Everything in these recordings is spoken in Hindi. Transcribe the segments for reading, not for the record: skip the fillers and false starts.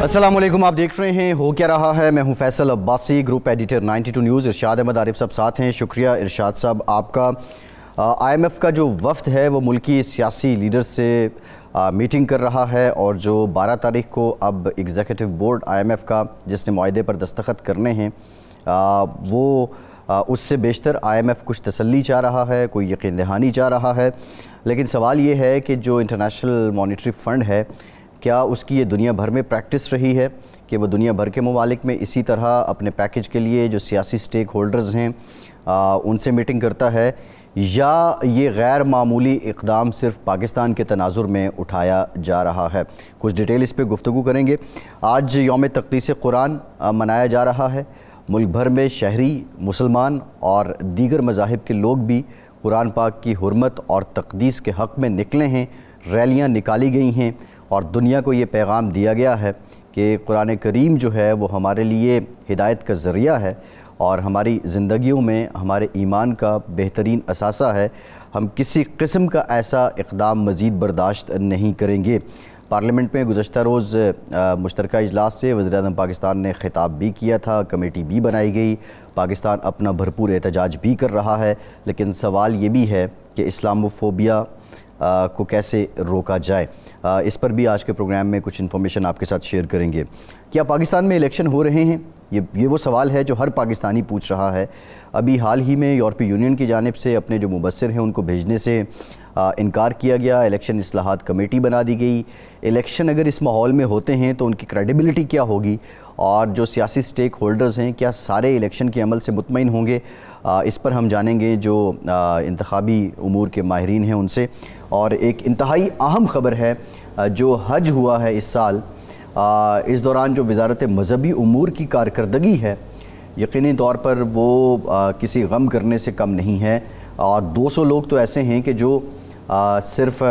अस्सलाम वालेकुम, आप देख रहे हैं हो क्या रहा है। मैं हूं Faisal Abbasi, group editor 92 news. Irshad Ahmad Arif sahab साथ हैं। शुक्रिया इरशाद साहब आपका। IMF का जो वफ़द है वो मुल्की सियासी लीडर से मीटिंग कर रहा है और जो 12 तारीख को अब एग्जीक्यूटिव बोर्ड IMF का जिसने मुआहदे पर दस्तखत करने हैं वो उससे बेशतर IMF कुछ तसल्ली चाह रहा है, कोई यकीन दहानी चाह रहा है। लेकिन सवाल ये है कि जो इंटरनेशनल मॉनेटरी फ़ंड है, क्या उसकी ये दुनिया भर में प्रैक्टिस रही है कि वो दुनिया भर के ममालिक में इसी तरह अपने पैकेज के लिए जो सियासी स्टेक होल्डर्स हैं उनसे मीटिंग करता है, या ये गैर मामूली इक़दाम सिर्फ पाकिस्तान के तनाजुर में उठाया जा रहा है। कुछ डिटेल इस पर गुफ्तगू करेंगे। आज यौम तक़दीस कुरान मनाया जा रहा है। मुल्क भर में शहरी, मुसलमान और दीगर मज़ाहिब के लोग भी कुरान पाक की हुर्मत और तक़दीस के हक़ में निकले हैं। रैलियाँ निकाली गई हैं और दुनिया को ये पैगाम दिया गया है कि कुरान करीम जो है वो हमारे लिए हिदायत का ज़रिया है और हमारी ज़िंदगियों में हमारे ईमान का बेहतरीन असासा है। हम किसी किस्म का ऐसा इक़दाम मज़ीद बर्दाश्त नहीं करेंगे। पार्लियामेंट में गुज़श्ता रोज़ मुश्तरका इजलास से वज़ीर-ए-आज़म पाकिस्तान ने ख़िताब भी किया था, कमेटी भी बनाई गई, पाकिस्तान अपना भरपूर एहतजाज भी कर रहा है। लेकिन सवाल ये भी है कि इस्लामोफोबिया को कैसे रोका जाए। इस पर भी आज के प्रोग्राम में कुछ इन्फॉर्मेशन आपके साथ शेयर करेंगे। क्या पाकिस्तान में इलेक्शन हो रहे हैं? ये वो सवाल है जो हर पाकिस्तानी पूछ रहा है। अभी हाल ही में यूरोपीय यूनियन की जानिब से अपने जो मुबस्सिर हैं उनको भेजने से इनकार किया गया। इलेक्शन इस्लाहात कमेटी बना दी गई। इलेक्शन अगर इस माहौल में होते हैं तो उनकी क्रेडिबिलिटी क्या होगी, और जो सियासी स्टेक होल्डर्स हैं क्या सारे इलेक्शन के अमल से मुतमईन होंगे? इस पर हम जानेंगे जो इंतखाबी उमूर के माहिरीन हैं उनसे। और एक इंतहाई अहम ख़बर है, जो हज हुआ है इस साल, इस दौरान जो वज़ारत मज़हबी उमूर की कारकर्दगी है यकीनी तौर पर वो किसी गम करने से कम नहीं है। और 200 लोग तो ऐसे हैं कि जो सिर्फ़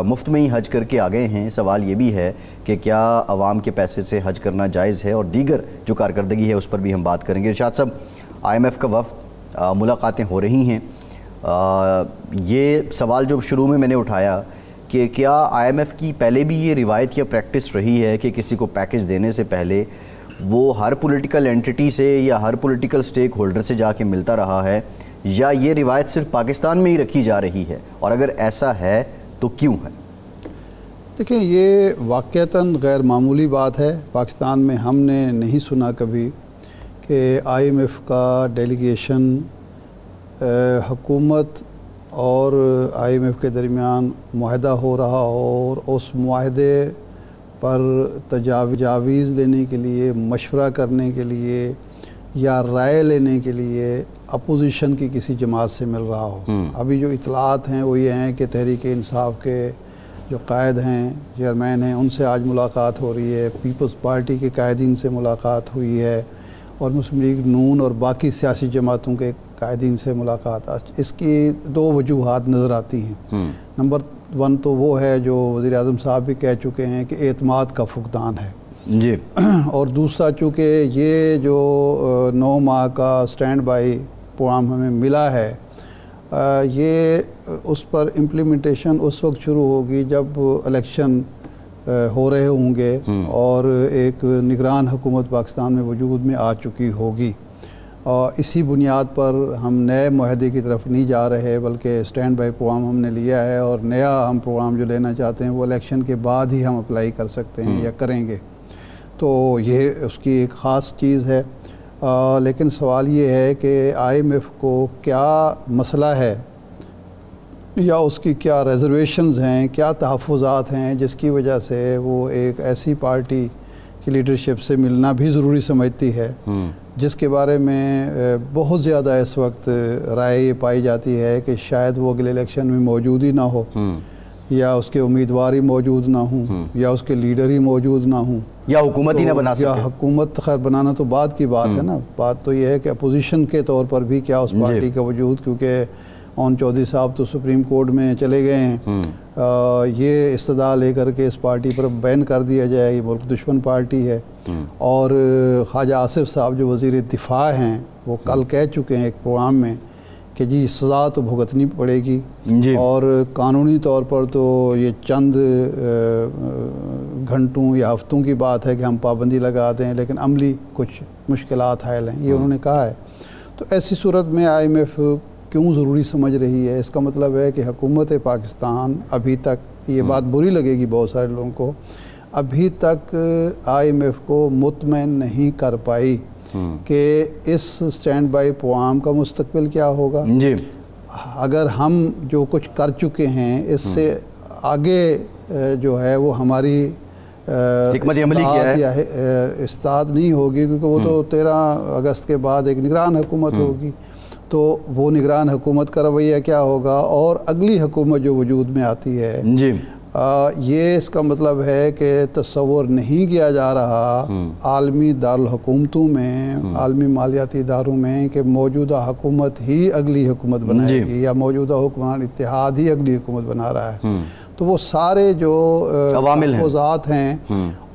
मुफ्त में ही हज करके आ गए हैं। सवाल ये भी है कि क्या अवाम के पैसे से हज करना जायज़ है, और दीगर जो कारकर्दगी है उस पर भी हम बात करेंगे। इरशाद साहब, IMF का वफ़द, मुलाकातें हो रही हैं। ये सवाल जो शुरू में मैंने उठाया कि क्या IMF की पहले भी ये रिवायत या प्रैक्टिस रही है कि किसी को पैकेज देने से पहले वो हर पॉलिटिकल एंटिटी से या हर पॉलिटिकल स्टेक होल्डर से जाके मिलता रहा है, या ये रिवायत सिर्फ पाकिस्तान में ही रखी जा रही है, और अगर ऐसा है तो क्यों है? देखिए, ये वाक़तन गैर मामूली बात है। पाकिस्तान में हमने नहीं सुना कभी कि IMF का डेलीगेशन हुकूमत और IMF के दरमियान मुआहदा हो रहा हो और उस मुआहदे पर तजावीज़ लेने के लिए, मशवरा करने के लिए या राय लेने के लिए अपोजिशन की किसी जमात से मिल रहा हो। अभी जो इतलात हैं वो ये हैं कि तहरीक इंसाफ के जो कायद हैं, चेयरमैन हैं, उनसे आज मुलाकात हो रही है। पीपल्स पार्टी के कायदीन से मुलाकात हुई है और मुस्लिम लीग नून और बाकी सियासी जमातों के कायदीन से मुलाकात। इसकी दो वजूहात नज़र आती हैं। नंबर 1 तो वो है जो वज़ीर-ए-आज़म साहब भी कह चुके हैं कि एतमाद का फुकदान है जी, और दूसरा चूँकि ये जो 9 माह का स्टैंड बाई प्रोग्राम हमें मिला है, ये उस पर इम्प्लीमेंटेशन उस वक्त शुरू होगी जब इलेक्शन हो रहे होंगे और एक निगरान हुकूमत पाकिस्तान में वजूद में आ चुकी होगी। और इसी बुनियाद पर हम नए मुआहदे की तरफ नहीं जा रहे, बल्कि स्टैंड बाई प्रोग्राम हमने लिया है और नया हम प्रोग्राम जो लेना चाहते हैं वो इलेक्शन के बाद ही हम अप्लाई कर सकते हैं या करेंगे। तो ये उसकी एक ख़ास चीज़ है। लेकिन सवाल ये है कि IMF को क्या मसला है या उसकी क्या रिजर्वेशंस हैं, क्या तहफ़्फ़ुज़ात हैं जिसकी वजह से वो एक ऐसी पार्टी की लीडरशिप से मिलना भी ज़रूरी समझती है जिसके बारे में बहुत ज़्यादा इस वक्त राय ये पाई जाती है कि शायद वो अगले इलेक्शन में मौजूद ही ना हो, या उसके उम्मीदवार ही मौजूद ना हों, या उसके लीडर ही मौजूद ना हों, या हुकूमत ही ना बना सके। या हुकूमत खैर बनाना तो बाद की बात है ना। बात तो यह है कि अपोजिशन के तौर पर भी क्या उस पार्टी का वजूद, क्योंकि ओन चौधरी साहब तो सुप्रीम कोर्ट में चले गए हैं। ये इस्तदा लेकर के इस पार्टी पर बैन कर दिया जाए, ये मुल्क दुश्मन पार्टी है। और ख्वाजा आसिफ साहब जो वज़ीर दिफा हैं वो कल कह चुके हैं एक प्रोग्राम में कि जी सज़ा तो भुगतनी पड़ेगी, और कानूनी तौर पर तो ये चंद घंटों या हफ्तों की बात है कि हम पाबंदी लगा दें, लेकिन अमली कुछ मुश्किलात हायल हैं, ये उन्होंने कहा है। तो ऐसी सूरत में IMF क्यों ज़रूरी समझ रही है? इसका मतलब है कि हुकूमत पाकिस्तान अभी तक, ये बात बुरी लगेगी बहुत सारे लोगों को, अभी तक IMF को मुतमईन नहीं कर पाई कि इस स्टैंड बाई प्रोग्राम का मुस्तकबिल क्या होगा जी। अगर हम जो कुछ कर चुके हैं इससे आगे जो है वो हमारी हिकमत अमली क्या है या इस्ताद नहीं होगी, क्योंकि वो तो 13 अगस्त के बाद एक निगरान हुकूमत होगी, तो वो निगरान हुकूमत का रवैया क्या होगा, और अगली हुकूमत जो वजूद में आती है जी। ये इसका मतलब है कि तस्वुर नहीं किया जा रहा आलमी दारुल हुकूमतों में, आलमी मालियाती इदारों में, कि मौजूदा हुकूमत ही अगली हुकूमत बनाएगी या मौजूदा हुक्मरान इत्तेहाद ही अगली हुकूमत बना रहा है। तो वो सारे जो तहफ़्फ़ुज़ात हैं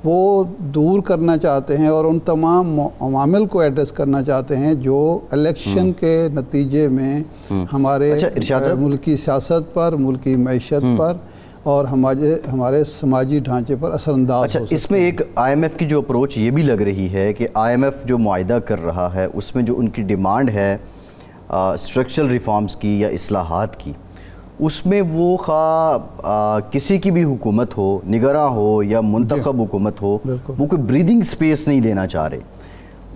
वो दूर करना चाहते हैं और उन तमाम अवामिल को एड्रेस करना चाहते हैं जो इलेक्शन के नतीजे में हमारे मुल्की सियासत पर, मुल्की मईशत पर और हमारे समाजी ढांचे पर असरअंदाज हो सकते हैं। इसमें एक IMF की जो अप्रोच ये भी लग रही है कि IMF जो मुआहिदा कर रहा है उसमें जो उनकी डिमांड है स्ट्रक्चरल रिफॉर्म्स की या इस्लाहात की, उसमें वो किसी की भी हुकूमत हो, निगरां हो या मुंतखब हुकूमत हो, वो कोई ब्रीदिंग स्पेस नहीं देना चाह रहे।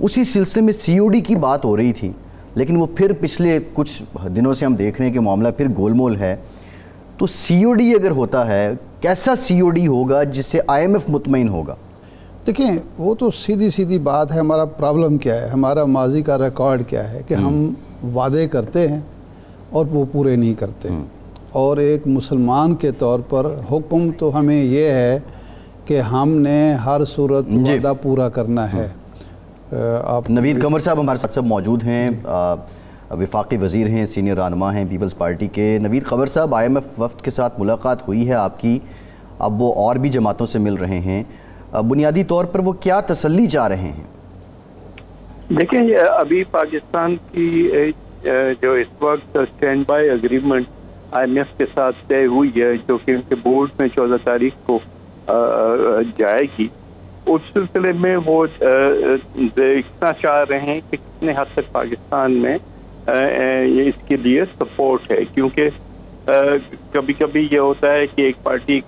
उसी सिलसिले में COD की बात हो रही थी, लेकिन वो फिर पिछले कुछ दिनों से हम देख रहे हैं कि मामला फिर गोलमोल है। तो COD अगर होता है, कैसा COD होगा जिससे IMF मुतमईन होगा? देखिए, वो तो सीधी सीधी बात है। हमारा प्रॉब्लम क्या है, हमारा माजी का रिकॉर्ड क्या है कि हम वादे करते हैं और वो पूरे नहीं करते। और एक मुसलमान के तौर पर हुक्म तो हमें ये है कि हमने हर सूरत वादा पूरा करना है। आप नवीद कमर साहब हमारे साथ सब मौजूद हैं, वफाकी वज़ीर हैं, सीनियर रहनुमा हैं पीपल्स पार्टी के। नवीद कमर साहब, IMF वफ़द के साथ मुलाकात हुई है आपकी, अब वो और भी जमातों से मिल रहे हैं, बुनियादी तौर पर वो क्या तसल्ली चाह रहे हैं? देखें, अभी पाकिस्तान की जो इस वक्त स्टैंड बाई एग्रीमेंट IMF के साथ तय हुई है, जो कि उनके बोर्ड में 14 तारीख को जाएगी, उस सिलसिले में वो देखना चाह रहे हैं कि कितने हद तक पाकिस्तान में इसके लिए सपोर्ट है। क्योंकि कभी कभी ये होता है कि एक पार्टी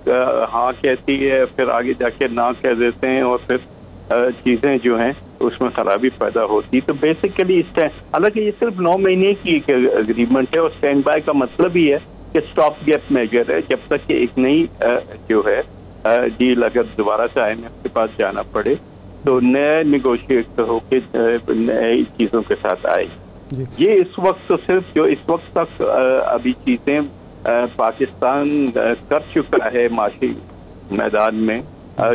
हाँ कहती है, फिर आगे जाके ना कह देते हैं और फिर चीज़ें जो हैं उसमें खराबी पैदा होती। तो बेसिकली हालांकि ये सिर्फ 9 महीने की एक एग्रीमेंट है और स्टैंड बाय का मतलब ही है कि स्टॉप गैप मेजर है, जब तक कि एक नई जो है डील अगर दोबारा से IMF के पास जाना पड़े तो नए निगोशिएट होके नई चीज़ों के साथ आए। ये इस वक्त तो सिर्फ जो इस वक्त तक अभी चीज़ें पाकिस्तान कर चुका है माशी मैदान में,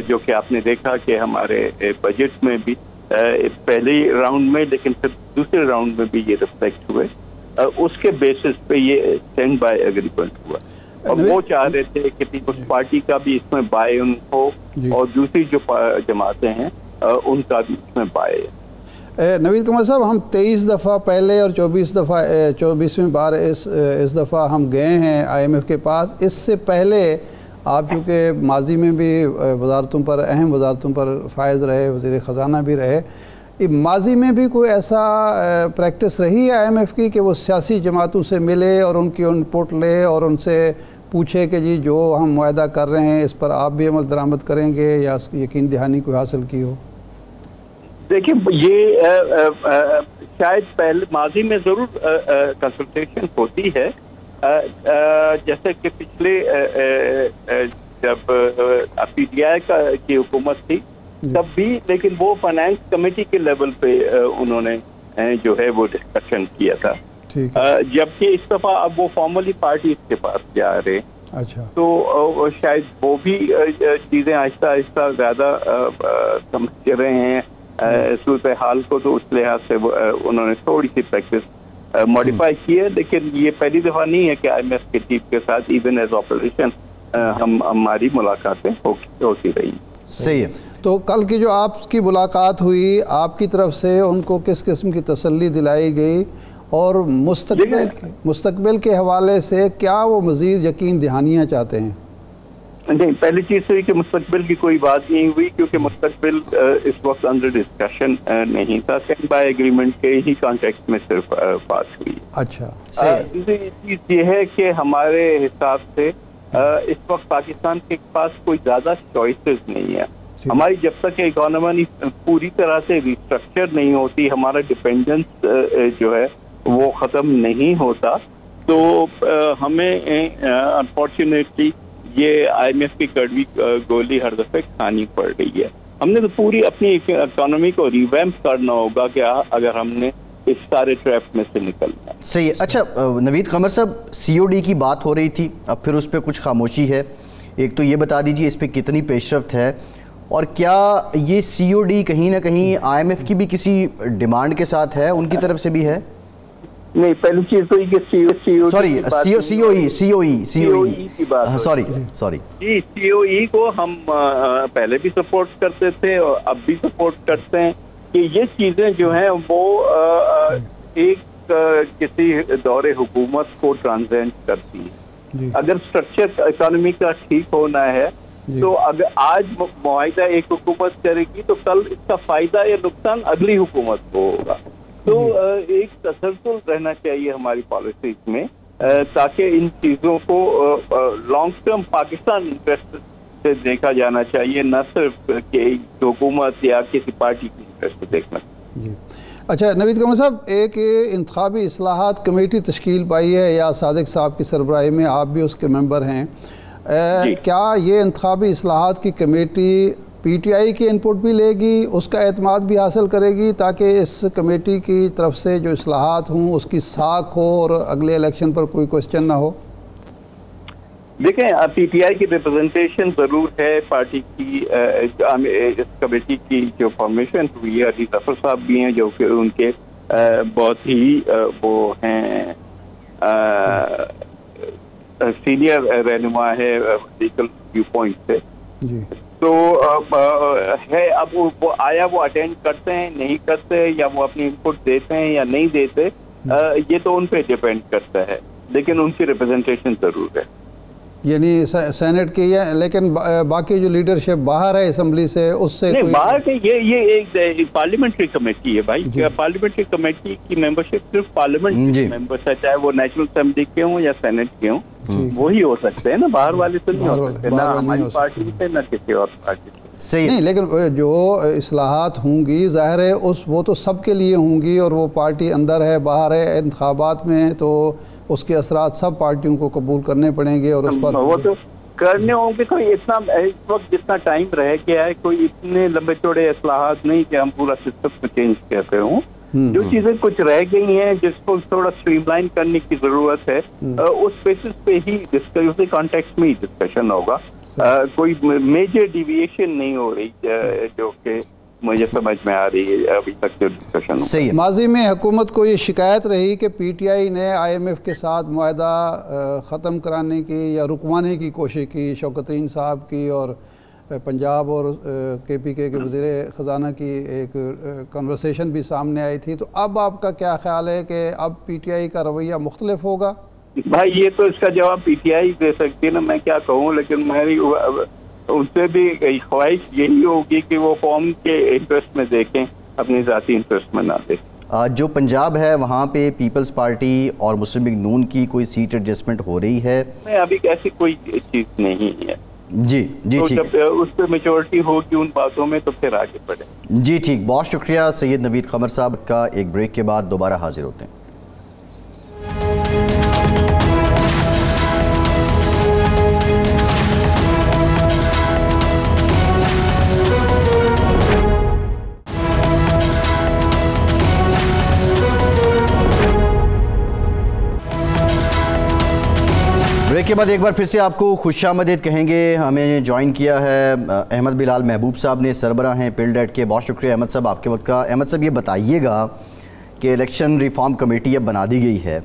जो कि आपने देखा कि हमारे बजट में भी पहले राउंड में, लेकिन फिर दूसरे राउंड में भी ये रिफ्लेक्ट हुए, उसके बेसिस पे ये स्टैंड बाय एग्रीमेंट हुआ। और वो चाह रहे थे कि पीपल्स पार्टी का भी इसमें बाय इन हो और दूसरी जो जमातें हैं उनका भी इसमें बाय है। नवीद कमर साहब, हम 23 दफ़ा पहले और 24वीं बार इस दफ़ा हम गए हैं IMF के पास। इससे पहले आप चूँकि माजी में भी वजारतों पर, अहम वजारतों पर फायज़ रहे, वज़ीर ख़ज़ाना भी रहे, माजी में भी कोई ऐसा प्रैक्टिस रही है IMF की कि वो सियासी जमातों से मिले और उनकी इनपुट ले और उनसे पूछे कि जी जो हम मुआहदा कर रहे हैं इस पर आप भी अमल दरामद करेंगे या यकीन दहानी कोई हासिल की हो? देखिए, ये शायद पहले माजी में ज़रूर कंसल्टेशन होती है, जैसे कि पिछले जब PTI की हुकूमत थी तब भी, लेकिन वो फाइनेंस कमेटी के लेवल पे उन्होंने जो है वो डिस्कशन किया था। जबकि इस दफा अब वो फॉर्मली पार्टी के पास जा रहे। अच्छा, तो शायद वो भी चीजें आहिस्ता आहिस्ता ज्यादा समझ रहे हैं सूरत हाल को, तो उस लिहाज से उन्होंने थोड़ी सी प्रैक्टिस मॉडिफाई की है। लेकिन ये पहली दफा नहीं है कि IMF के चीफ के साथ इवन एज ऑपरेशन हमारी मुलाकातें होती रही। सही है। तो कल की जो आपकी मुलाकात हुई, आपकी तरफ से उनको किस किस्म की तसल्ली दिलाई गई और मुस्तकबिल के हवाले से क्या वो मज़ीद यकीन दहानियाँ चाहते हैं? नहीं, पहली चीज तो ये कि मुस्तकबिल की कोई बात नहीं हुई, क्योंकि मुस्तकबिल इस वक्त अंडर डिस्कशन नहीं था। स्टैंड बाय एग्रीमेंट के ही कॉन्टेक्स्ट में सिर्फ बात हुई। अच्छा, दूसरी चीज ये है कि हमारे हिसाब से इस वक्त पाकिस्तान के पास कोई ज्यादा चॉइसेस नहीं है। हमारी जब तक इकोनॉमी पूरी तरह से रिस्ट्रक्चर नहीं होती, हमारा डिपेंडेंस जो है वो खत्म नहीं होता, तो हमें अनफॉर्चुनेटली ये IMF की कड़वी गोली हर दफे खानी पड़ रही है। हमने तो पूरी अपनी इकोनॉमी को रिवैम्प करना होगा कि अगर हमने इस सारे ट्रैप में से निकलना है। सही है। अच्छा नवीद कमर साहब, COD की बात हो रही थी, अब फिर उस पर कुछ खामोशी है। एक तो ये बता दीजिए इस पर कितनी पेशरफ्त है, और क्या ये COD कहीं ना कहीं IMF की भी किसी डिमांड के साथ है, उनकी तरफ से भी है? नहीं, पहली चीज तो ये COE की बात, सॉरी जी, COE को हम पहले भी सपोर्ट करते थे और अब भी सपोर्ट करते हैं कि ये चीजें जो हैं वो एक किसी दौरे हुकूमत को ट्रांसेंड करती है। अगर स्ट्रक्चर इकोनॉमी का ठीक होना है तो अगर आज मुआहिदा एक हुकूमत करेगी तो कल इसका फायदा या नुकसान अगली हुकूमत को होगा। तो एक तसलसल रहना चाहिए हमारी पॉलिसीज में, ताकि इन चीजों को लॉन्ग टर्म पाकिस्तान इंटरेस्ट से देखा जाना चाहिए, न सिर्फ कि हुकूमत या किसी पार्टी की इंटरेस्ट से देखना। जी अच्छा, नवीद कमर साहब, एक इंतखाबी इस्लाहात कमेटी तश्कील पाई है या सादिक साहब की सरबराही में, आप भी उसके मेंबर हैं। क्या ये इंतखाबी इस्लाहात की कमेटी PTI की इनपुट भी लेगी, उसका एतमाद भी हासिल करेगी, ताकि इस कमेटी की तरफ से जो इस्लाहात हों उसकी साख हो और अगले इलेक्शन पर कोई क्वेश्चन ना हो? देखें, PTI की रिप्रेजेंटेशन ज़रूर है पार्टी की। इस कमेटी की जो फॉर्मेशन हुई है, अली जफर साहब भी हैं जो कि उनके बहुत ही वो हैं सीनियर रहनुमा है लीगल व्यू पॉइंट से। तो है, अब वो आया वो अटेंड करते हैं नहीं करते, या वो अपनी इनपुट देते हैं या नहीं देते, ये तो उन पे डिपेंड करता है, लेकिन उनकी रिप्रेजेंटेशन जरूर है। यानी सेनेट की है, लेकिन बाकी जो लीडरशिप बाहर है असेंबली से, उससे नहीं, बाहर के ये एक पार्लियामेंट्री कमेटी है भाई। पार्लियामेंट्री कमेटी की मेंबरशिप सिर्फ पार्लियामेंट मेंबर्स है, चाहे वो नेशनल असेंबली के हों या सेनेट के हों, वही हो सकते हैं ना, बाहर वाले तो नहीं हो सकते, ना हमारी पार्टी से ना किसी और पार्टी से। सही नहीं, लेकिन जो इस्लाहात होंगी जाहिर है वो तो सबके लिए होंगी, और वो पार्टी अंदर है बाहर है, इंतखाबात में, तो उसके असरात सब पार्टियों को कबूल करने पड़ेंगे और उस पर वो तो करने होंगे। कोई इतना इस वक्त जितना टाइम रह गया है, कोई इतने लंबे चौड़े इस्लाहात नहीं कि हम पूरा सिस्टम को चेंज करते हों। जो चीजें कुछ रह गई हैं जिसको थोड़ा स्ट्रीमलाइन करने की जरूरत है, उस बेसिस पे ही उसी कॉन्टेक्स्ट में ही डिस्कशन होगा। कोई मेजर डिविएशन नहीं हो रही जो कि मुझे समझ में आ रही है अभी तक जो डिस्कशन। सही है। माजी में हुकूमत को ये शिकायत रही कि PTI ने IMF के साथ मुआहदा ख़त्म कराने की या रुकवाने की कोशिश की, शौकतीन साहब की और पंजाब और KPK के वज़ीर ख़जाना की एक कन्वर्सेशन भी सामने आई थी। तो अब आपका क्या ख्याल है कि अब PTI का रवैया मुख्तलिफ होगा? भाई ये तो इसका जवाब PTI दे सकती है ना, मैं क्या कहूँ, लेकिन मेरी उनसे भी ख्वाहिश यही होगी कि वो कौम के इंटरेस्ट में देखें, अपनी ज़ाती इंटरेस्ट में ना देखें। जो पंजाब है वहाँ पे पीपल्स पार्टी और मुस्लिम लीग नून की कोई सीट एडजस्टमेंट हो रही है? अभी ऐसी कोई चीज़ नहीं है। जी तो जब उस पर मेजोरिटी होगी उन बातों में तो फिर आगे बढ़े। जी ठीक, बहुत शुक्रिया सैयद नवीद कमर साहब का। एक ब्रेक के बाद दोबारा हाजिर होते हैं। ब्रेक के बाद एक बार फिर से आपको खुशामदीद कहेंगे। हमें ज्वाइन किया है अहमद बिलाल महबूब साहब ने, सरबरा हैं पिल्डेट के। बहुत शुक्रिया अहमद साहब आपके वक्त का। अहमद साहब ये बताइएगा कि इलेक्शन रिफॉर्म कमेटी अब बना दी गई है,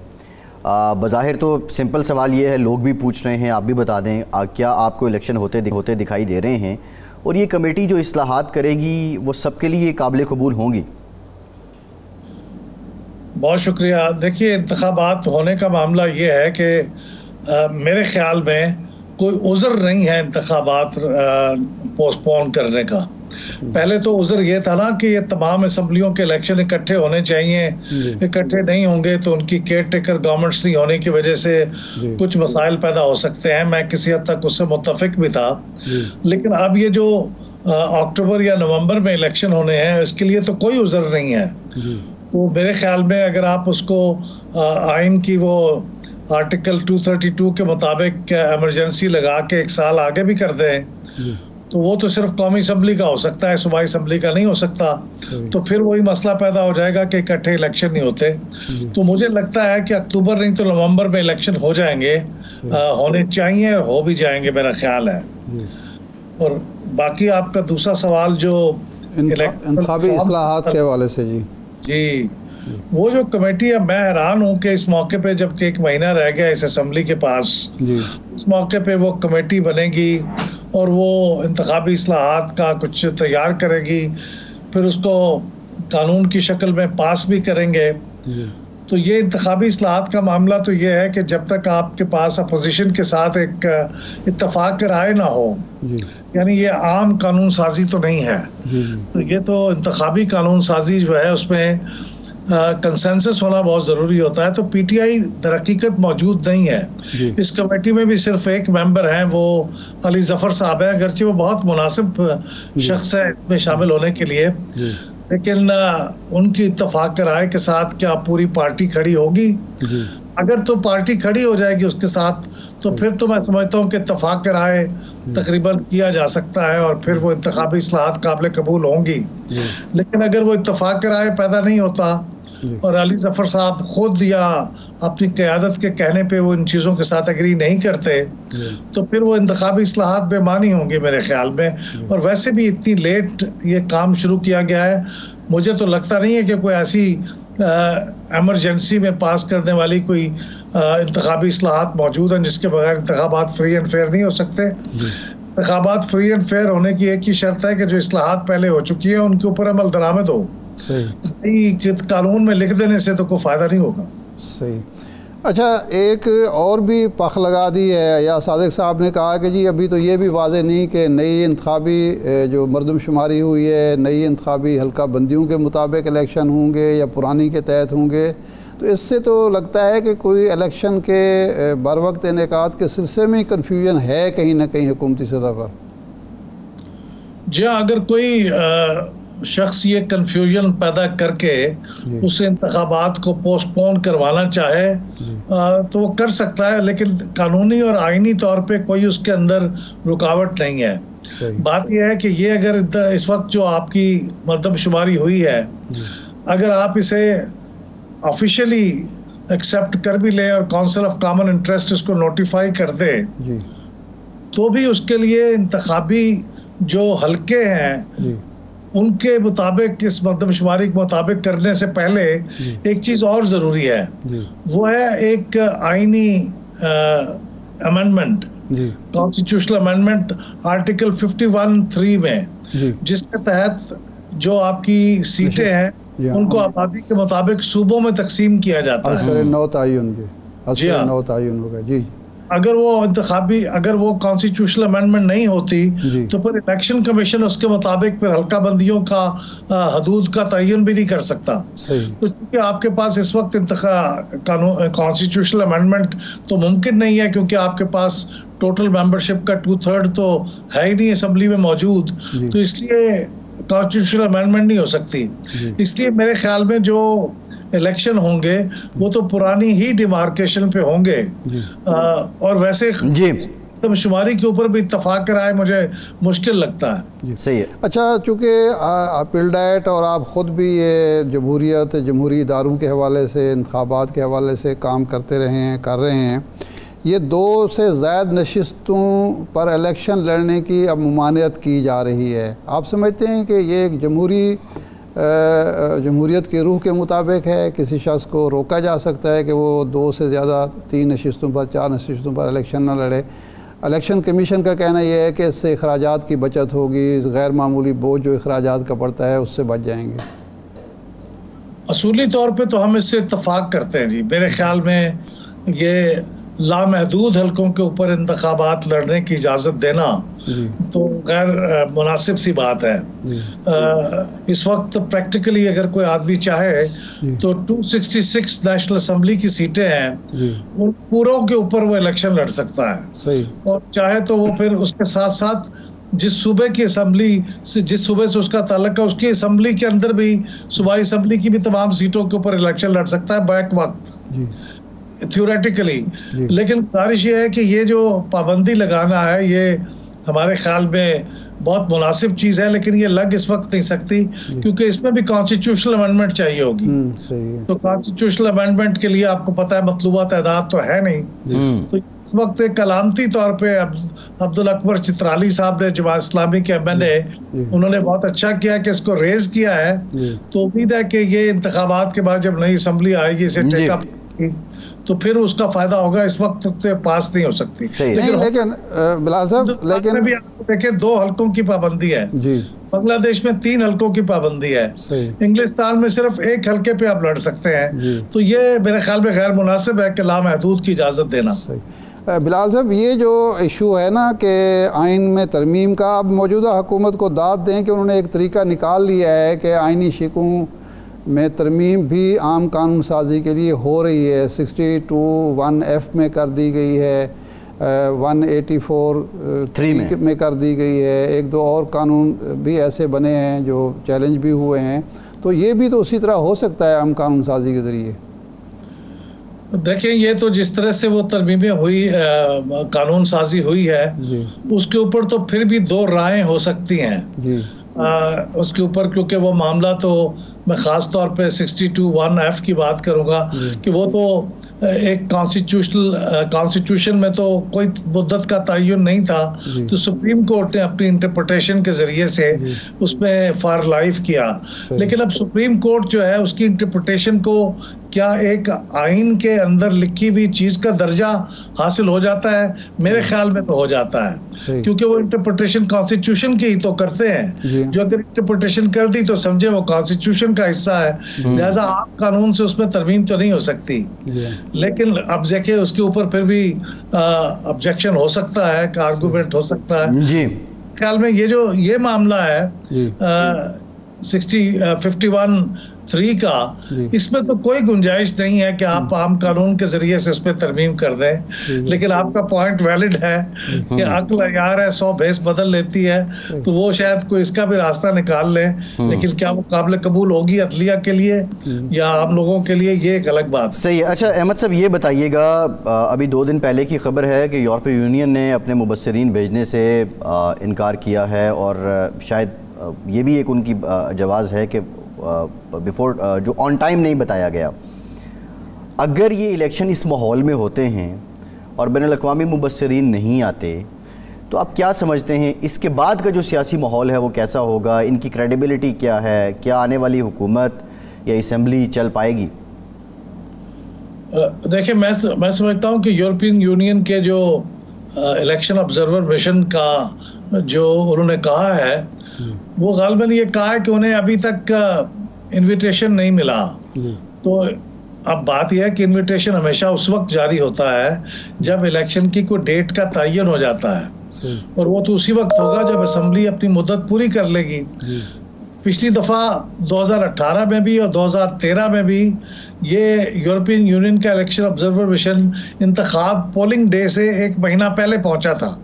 बज़ाहिर तो सिंपल सवाल ये है, लोग भी पूछ रहे हैं, आप भी बता दें, क्या आपको इलेक्शन होते दिखाई दे रहे हैं, और ये कमेटी जो इस्लाहात करेगी वो सबके लिए काबिल कबूल होंगी? बहुत शुक्रिया। देखिए, इंतखाबात होने का मामला ये है कि मेरे ख्याल में कोई उज़र नहीं है इंतखाबात पोस्टपोन करने का। पहले तो उज़र ये था ना कि ये तमाम असम्बलियों के इलेक्शन इकट्ठे होने चाहिए, इकट्ठे नहीं होंगे तो उनकी केयर टेकर गवर्नमेंट्स नहीं होने की वजह से कुछ मसाइल पैदा हो सकते हैं। मैं किसी हद तक उससे मुत्तफिक भी था, लेकिन अब ये जो अक्टूबर या नवंबर में इलेक्शन होने हैं, इसके लिए तो कोई उज़र नहीं है। तो मेरे ख्याल में अगर आप उसको आइन की वो आर्टिकल 232 के मुताबिक एमरजेंसी लगा के 1 साल आगे भी कर दें, तो वो तो सिर्फ कौमी असम्बली का हो सकता है, सूबाई असम्बली का नहीं हो सकता। तो फिर वही मसला पैदा हो जाएगा कि इकट्ठे इलेक्शन नहीं होते। तो मुझे लगता है कि अक्टूबर नहीं तो नवंबर में इलेक्शन हो जाएंगे, होने चाहिए और हो भी जाएंगे, मेरा ख्याल है। और बाकी आपका दूसरा सवाल जो इंतखाबी इस्लाहात के हवाले से जी, वो जो कमेटी है, मैं हैरान हूँ कि इस मौके पे जबकि 1 महीना रह गया इस असम्बली के पास, इस मौके पे वो कमेटी बनेगी और वो इंतखाबी इस्लाहात का कुछ तैयार करेगी, फिर उसको कानून की शक्ल में पास भी करेंगे। तो ये इंतखाबी इस्लाहात का मामला तो ये है कि जब तक आपके पास अपोजिशन के साथ एक इत्तफाक राय ना हो, यानी ये आम कानून साजी तो नहीं है। तो ये तो इंतखाबी कानून साजी जो है उसमें कंसेंसस होना बहुत ज़रूरी होता है। तो पीटीआई दर हकीकत मौजूद नहीं है इस कमेटी में। भी सिर्फ एक मेंबर हैं, वो अली जफ़र साहब हैं, अगरचे वो बहुत मुनासिब शख्स है इसमें शामिल होने के लिए, लेकिन उनकी इत्तफाक राय के साथ क्या पूरी पार्टी खड़ी होगी? अगर तो पार्टी खड़ी हो जाएगी उसके साथ, तो फिर तो मैं समझता हूँ कि इत्तफाक राय तकरीबन किया जा सकता है और फिर वो इंतखाबी इस्लाहात काबिल कबूल होंगी। लेकिन अगर वो इत्तफाक राय पैदा नहीं होता और अली जफ़र साहब खुद या अपनी क़यादत के कहने पे वो इन चीज़ों के साथ एग्री नहीं करते, तो फिर वो इंतखाबी इस्लाहात बेमानी होंगे मेरे ख्याल में। और वैसे भी इतनी लेट ये काम शुरू किया गया है, मुझे तो लगता नहीं है कि कोई ऐसी एमरजेंसी में पास करने वाली कोई इंतखाबी इस्लाहात मौजूद हैं जिसके बगैर इंतखाबात फ्री एंड फेयर नहीं हो सकते। इंतखाबात फ्री एंड फेयर होने की एक ही शर्त है कि जो इस्लाहात पहले हो चुकी है उनके ऊपर अमल दरामद हो। कानून में लिख देने से तो कोई फ़ायदा नहीं होगा। सही। अच्छा, एक और भी पख लगा दी है, या सादिक साहब ने कहा कि जी अभी तो ये भी वाज़ेह नहीं कि नई इंतखाबी जो मरदमशुमारी हुई है, नई इंतखाबी हल्का बंदियों के मुताबिक इलेक्शन होंगे या पुरानी के तहत होंगे। तो इससे तो लगता है कि कोई इलेक्शन के बर वक्त इनेकाद के सिलसिले में कन्फ्यूजन है कहीं ना कहीं हुकूमती सतह पर। जी, अगर कोई शख्स ये कन्फ्यूजन पैदा करके उस इंतखाबात को पोस्टपोन करवाना चाहे तो वो कर सकता है, लेकिन कानूनी और आईनी तौर पे कोई उसके अंदर रुकावट नहीं है। बात यह है कि ये अगर इस वक्त जो आपकी मरदमशुमारी हुई है, अगर आप इसे ऑफिशियली एक्सेप्ट कर भी लें और काउंसिल ऑफ कॉमन इंटरेस्ट इसको नोटिफाई कर दे, तो भी उसके लिए इंतखाबी जो हल्के हैं उनके मुताबिक, इस मरदमशुमारी के मुताबिक करने से पहले एक चीज़ और ज़रूरी है, वो है एक आईनी अमेंडमेंट, कॉन्स्टिट्यूशनल अमेंडमेंट आर्टिकल 51(3) में, जिसके तहत जो आपकी सीटें हैं उनको आबादी के मुताबिक सूबों में तकसीम किया जाता है। असर नौ तयन होगा जी। अगर वो कॉन्स्टिट्यूशनल अमेंडमेंट नहीं होती तो फिर इलेक्शन कमीशन उसके मुताबिक फिर हल्का बंदियों का हदूद का तयन भी नहीं कर सकता। क्योंकि आपके पास इस वक्त कॉन्स्टिट्यूशनल अमेंडमेंट तो मुमकिन नहीं है, क्योंकि आपके पास टोटल मेंबरशिप का 2/3 तो है ही नहीं असम्बली में मौजूद, तो इसलिए कॉन्स्टिट्यूशनल अमेंडमेंट नहीं हो सकती। इसलिए मेरे ख्याल में जो इलेक्शन होंगे वो तो पुरानी ही डिमार्केशन पे होंगे। और वैसे शुमारी के ऊपर भी इत्तफाक कराए मुझे मुश्किल लगता है। सही है। अच्छा, चूँकि पिल्डाइट और आप ख़ुद भी ये जमहूरियत, जमहूरी इदारों के हवाले से, इंतखाबात के हवाले से काम करते रहे हैं, कर रहे हैं, ये 2 से ज़्यादा नशिस्तों पर इलेक्शन लड़ने की अब ममानियत की जा रही है। आप समझते हैं कि ये एक जमहूरियत के रूह के मुताबिक है? किसी शख्स को रोका जा सकता है कि वो 2 से ज़्यादा 3 नशिस्तों पर, 4 नशिस्तों पर इलेक्शन न लड़े? इलेक्शन कमीशन का कहना यह है कि इससे अखराजात की बचत होगी, गैर मामूली बोझ जो अखराजात का पड़ता है उससे बच जाएंगे। असूली तौर पे तो हम इससे इत्तफाक करते हैं जी। मेरे ख्याल में ये लामहदूद हलकों के ऊपर इंतखाबात लड़ने की इजाज़त देना तो गैर मुनासिब सी बात है। इस वक्त प्रैक्टिकली अगर कोई आदमी चाहे तो 266 नेशनल असेंबली की सीटें हैं, उन पूरों के ऊपर वो इलेक्शन लड़ सकता है। सही। और चाहे तो वो फिर उसके साथ साथ जिस सूबे की असेंबली से, जिस सूबे से उसका ताल्लुक है, उसकी असेंबली के अंदर भी सूबाई असेंबली की भी तमाम सीटों के ऊपर इलेक्शन लड़ सकता है बैक वक्त थ्योरेटिकली। लेकिन गुजारिश ये है कि ये जो पाबंदी लगाना है ये हमारे ख्याल में बहुत मुनासिब चीज़ है, लेकिन ये लग इस वक्त नहीं सकती क्योंकि इसमें भी कॉन्स्टिट्यूशनल अमेंडमेंट चाहिए होगी। सही है। तो कॉन्स्टिट्यूशनल अमेंडमेंट के लिए आपको पता है मतलूबा तादाद तो है नहीं। तो इस वक्त एक कलामती तौर पे अब्दुल अकबर चित्राली साहब ने जमात इस्लामी के MNA, उन्होंने बहुत अच्छा किया कि इसको रेज किया है। तो उम्मीद है कि ये इंतखाबात के बाद जब नई असेंबली आएगी इसे टेकअप तो फिर उसका फायदा होगा। इस वक्त तो पास नहीं हो सकती। लेकिन बिलाल साहब, लेकिन भी आपको देखें 2 हलकों की पाबंदी है जी, बांग्लादेश में 3 हलकों की पाबंदी है, इंग्लिस्तान में सिर्फ 1 हलके पे आप लड़ सकते हैं। तो ये मेरे ख्याल में गैर मुनासिब है कि लामहदूद की इजाज़त देना। बिलाल साहब, ये जो इशू है ना कि आइन में तरमीम का, अब मौजूदा हुकूमत को दाद दें कि उन्होंने एक तरीका निकाल लिया है कि आइनी शिकों में तरमीम भी आम कानून साजी के लिए हो रही है। 62(1)(f) में कर दी गई है, 184(3) में कर दी गई है, 1-2 और कानून भी ऐसे बने हैं जो चैलेंज भी हुए हैं। तो ये भी तो उसी तरह हो सकता है आम कानून साजी के ज़रिए। देखिए, ये तो जिस तरह से वो तरमीमें हुई, कानून साजी हुई है, उसके ऊपर तो फिर भी 2 राहें हो सकती हैं उसके ऊपर, क्योंकि वो मामला तो मैं ख़ास तौर पे 62(1)(f) की बात करूँगा कि वो तो एक कॉन्स्टिट्यूशन में तो कोई मुद्दत का तयन नहीं था, तो सुप्रीम कोर्ट ने अपनी इंटरप्रिटेशन के ज़रिए से उसमें फॉर लाइफ किया। लेकिन अब सुप्रीम कोर्ट जो है उसकी इंटरप्रिटेशन को क्या एक आइन के अंदर लिखी हुई चीज़ का दर्जा हासिल हो जाता है? मेरे ख्याल में तो हो जाता है, क्योंकि वो इंटरप्रिटेशन कॉन्स्टिट्यूशन की ही तो करते हैं। जो अगर इंटरप्रिटेशन कर दी तो समझे वो कॉन्स्टिट्यूशन का हिस्सा है, लिहाजा आम कानून से उसमें तरमीम तो नहीं हो सकती। लेकिन अब देखिए उसके ऊपर फिर भी ऑब्जेक्शन हो सकता है, आर्गूमेंट हो सकता है जी। ख्याल में ये मामला है 51(3) का, इसमें तो कोई गुंजाइश नहीं है कि आप आम कानून के जरिए से उसमें तरमीम कर दें। लेकिन आपका पॉइंट वैलिड है कि अक्ल यार है 100 भेस बदल लेती है, तो वो शायद कोई इसका भी रास्ता निकाल ले। लेकिन क्या वो काबिल कबूल होगी अदलिया के लिए या आम लोगों के लिए, ये एक अलग बात। सही है। अच्छा अहमद साहब, ये बताइएगा, अभी 2 दिन पहले की खबर है कि यूरोपीय यूनियन ने अपने मुबस्सिरीन भेजने से इनकार किया है, और शायद ये भी एक उनकी जवाज़ है कि बिफोर जो ऑन टाइम नहीं बताया गया। अगर ये इलेक्शन इस माहौल में होते हैं और बैनुल-अक़वामी मुबस्सिरीन नहीं आते, तो आप क्या समझते हैं इसके बाद का जो सियासी माहौल है वो कैसा होगा? इनकी क्रेडिबिलिटी क्या है? क्या आने वाली हुकूमत या असम्बली चल पाएगी? देखिए, मैं समझता हूँ कि यूरोपियन यूनियन के जो इलेक्शन ऑब्जर्वर मिशन का जो उन्होंने कहा है, वो गालबन ये कहा है कि उन्हें अभी तक इनविटेशन नहीं मिला। तो अब बात यह है कि इनविटेशन हमेशा उस वक्त जारी होता है जब इलेक्शन की कोई डेट का तयन हो जाता है, और वो तो उसी वक्त होगा जब असेंबली अपनी मुद्दत पूरी कर लेगी। पिछली दफ़ा 2018 में भी और 2013 में भी ये यूरोपियन यूनियन का इलेक्शन ऑब्जर्वर मिशन इंतखाब पोलिंग डे से 1 महीना पहले पहुंचा था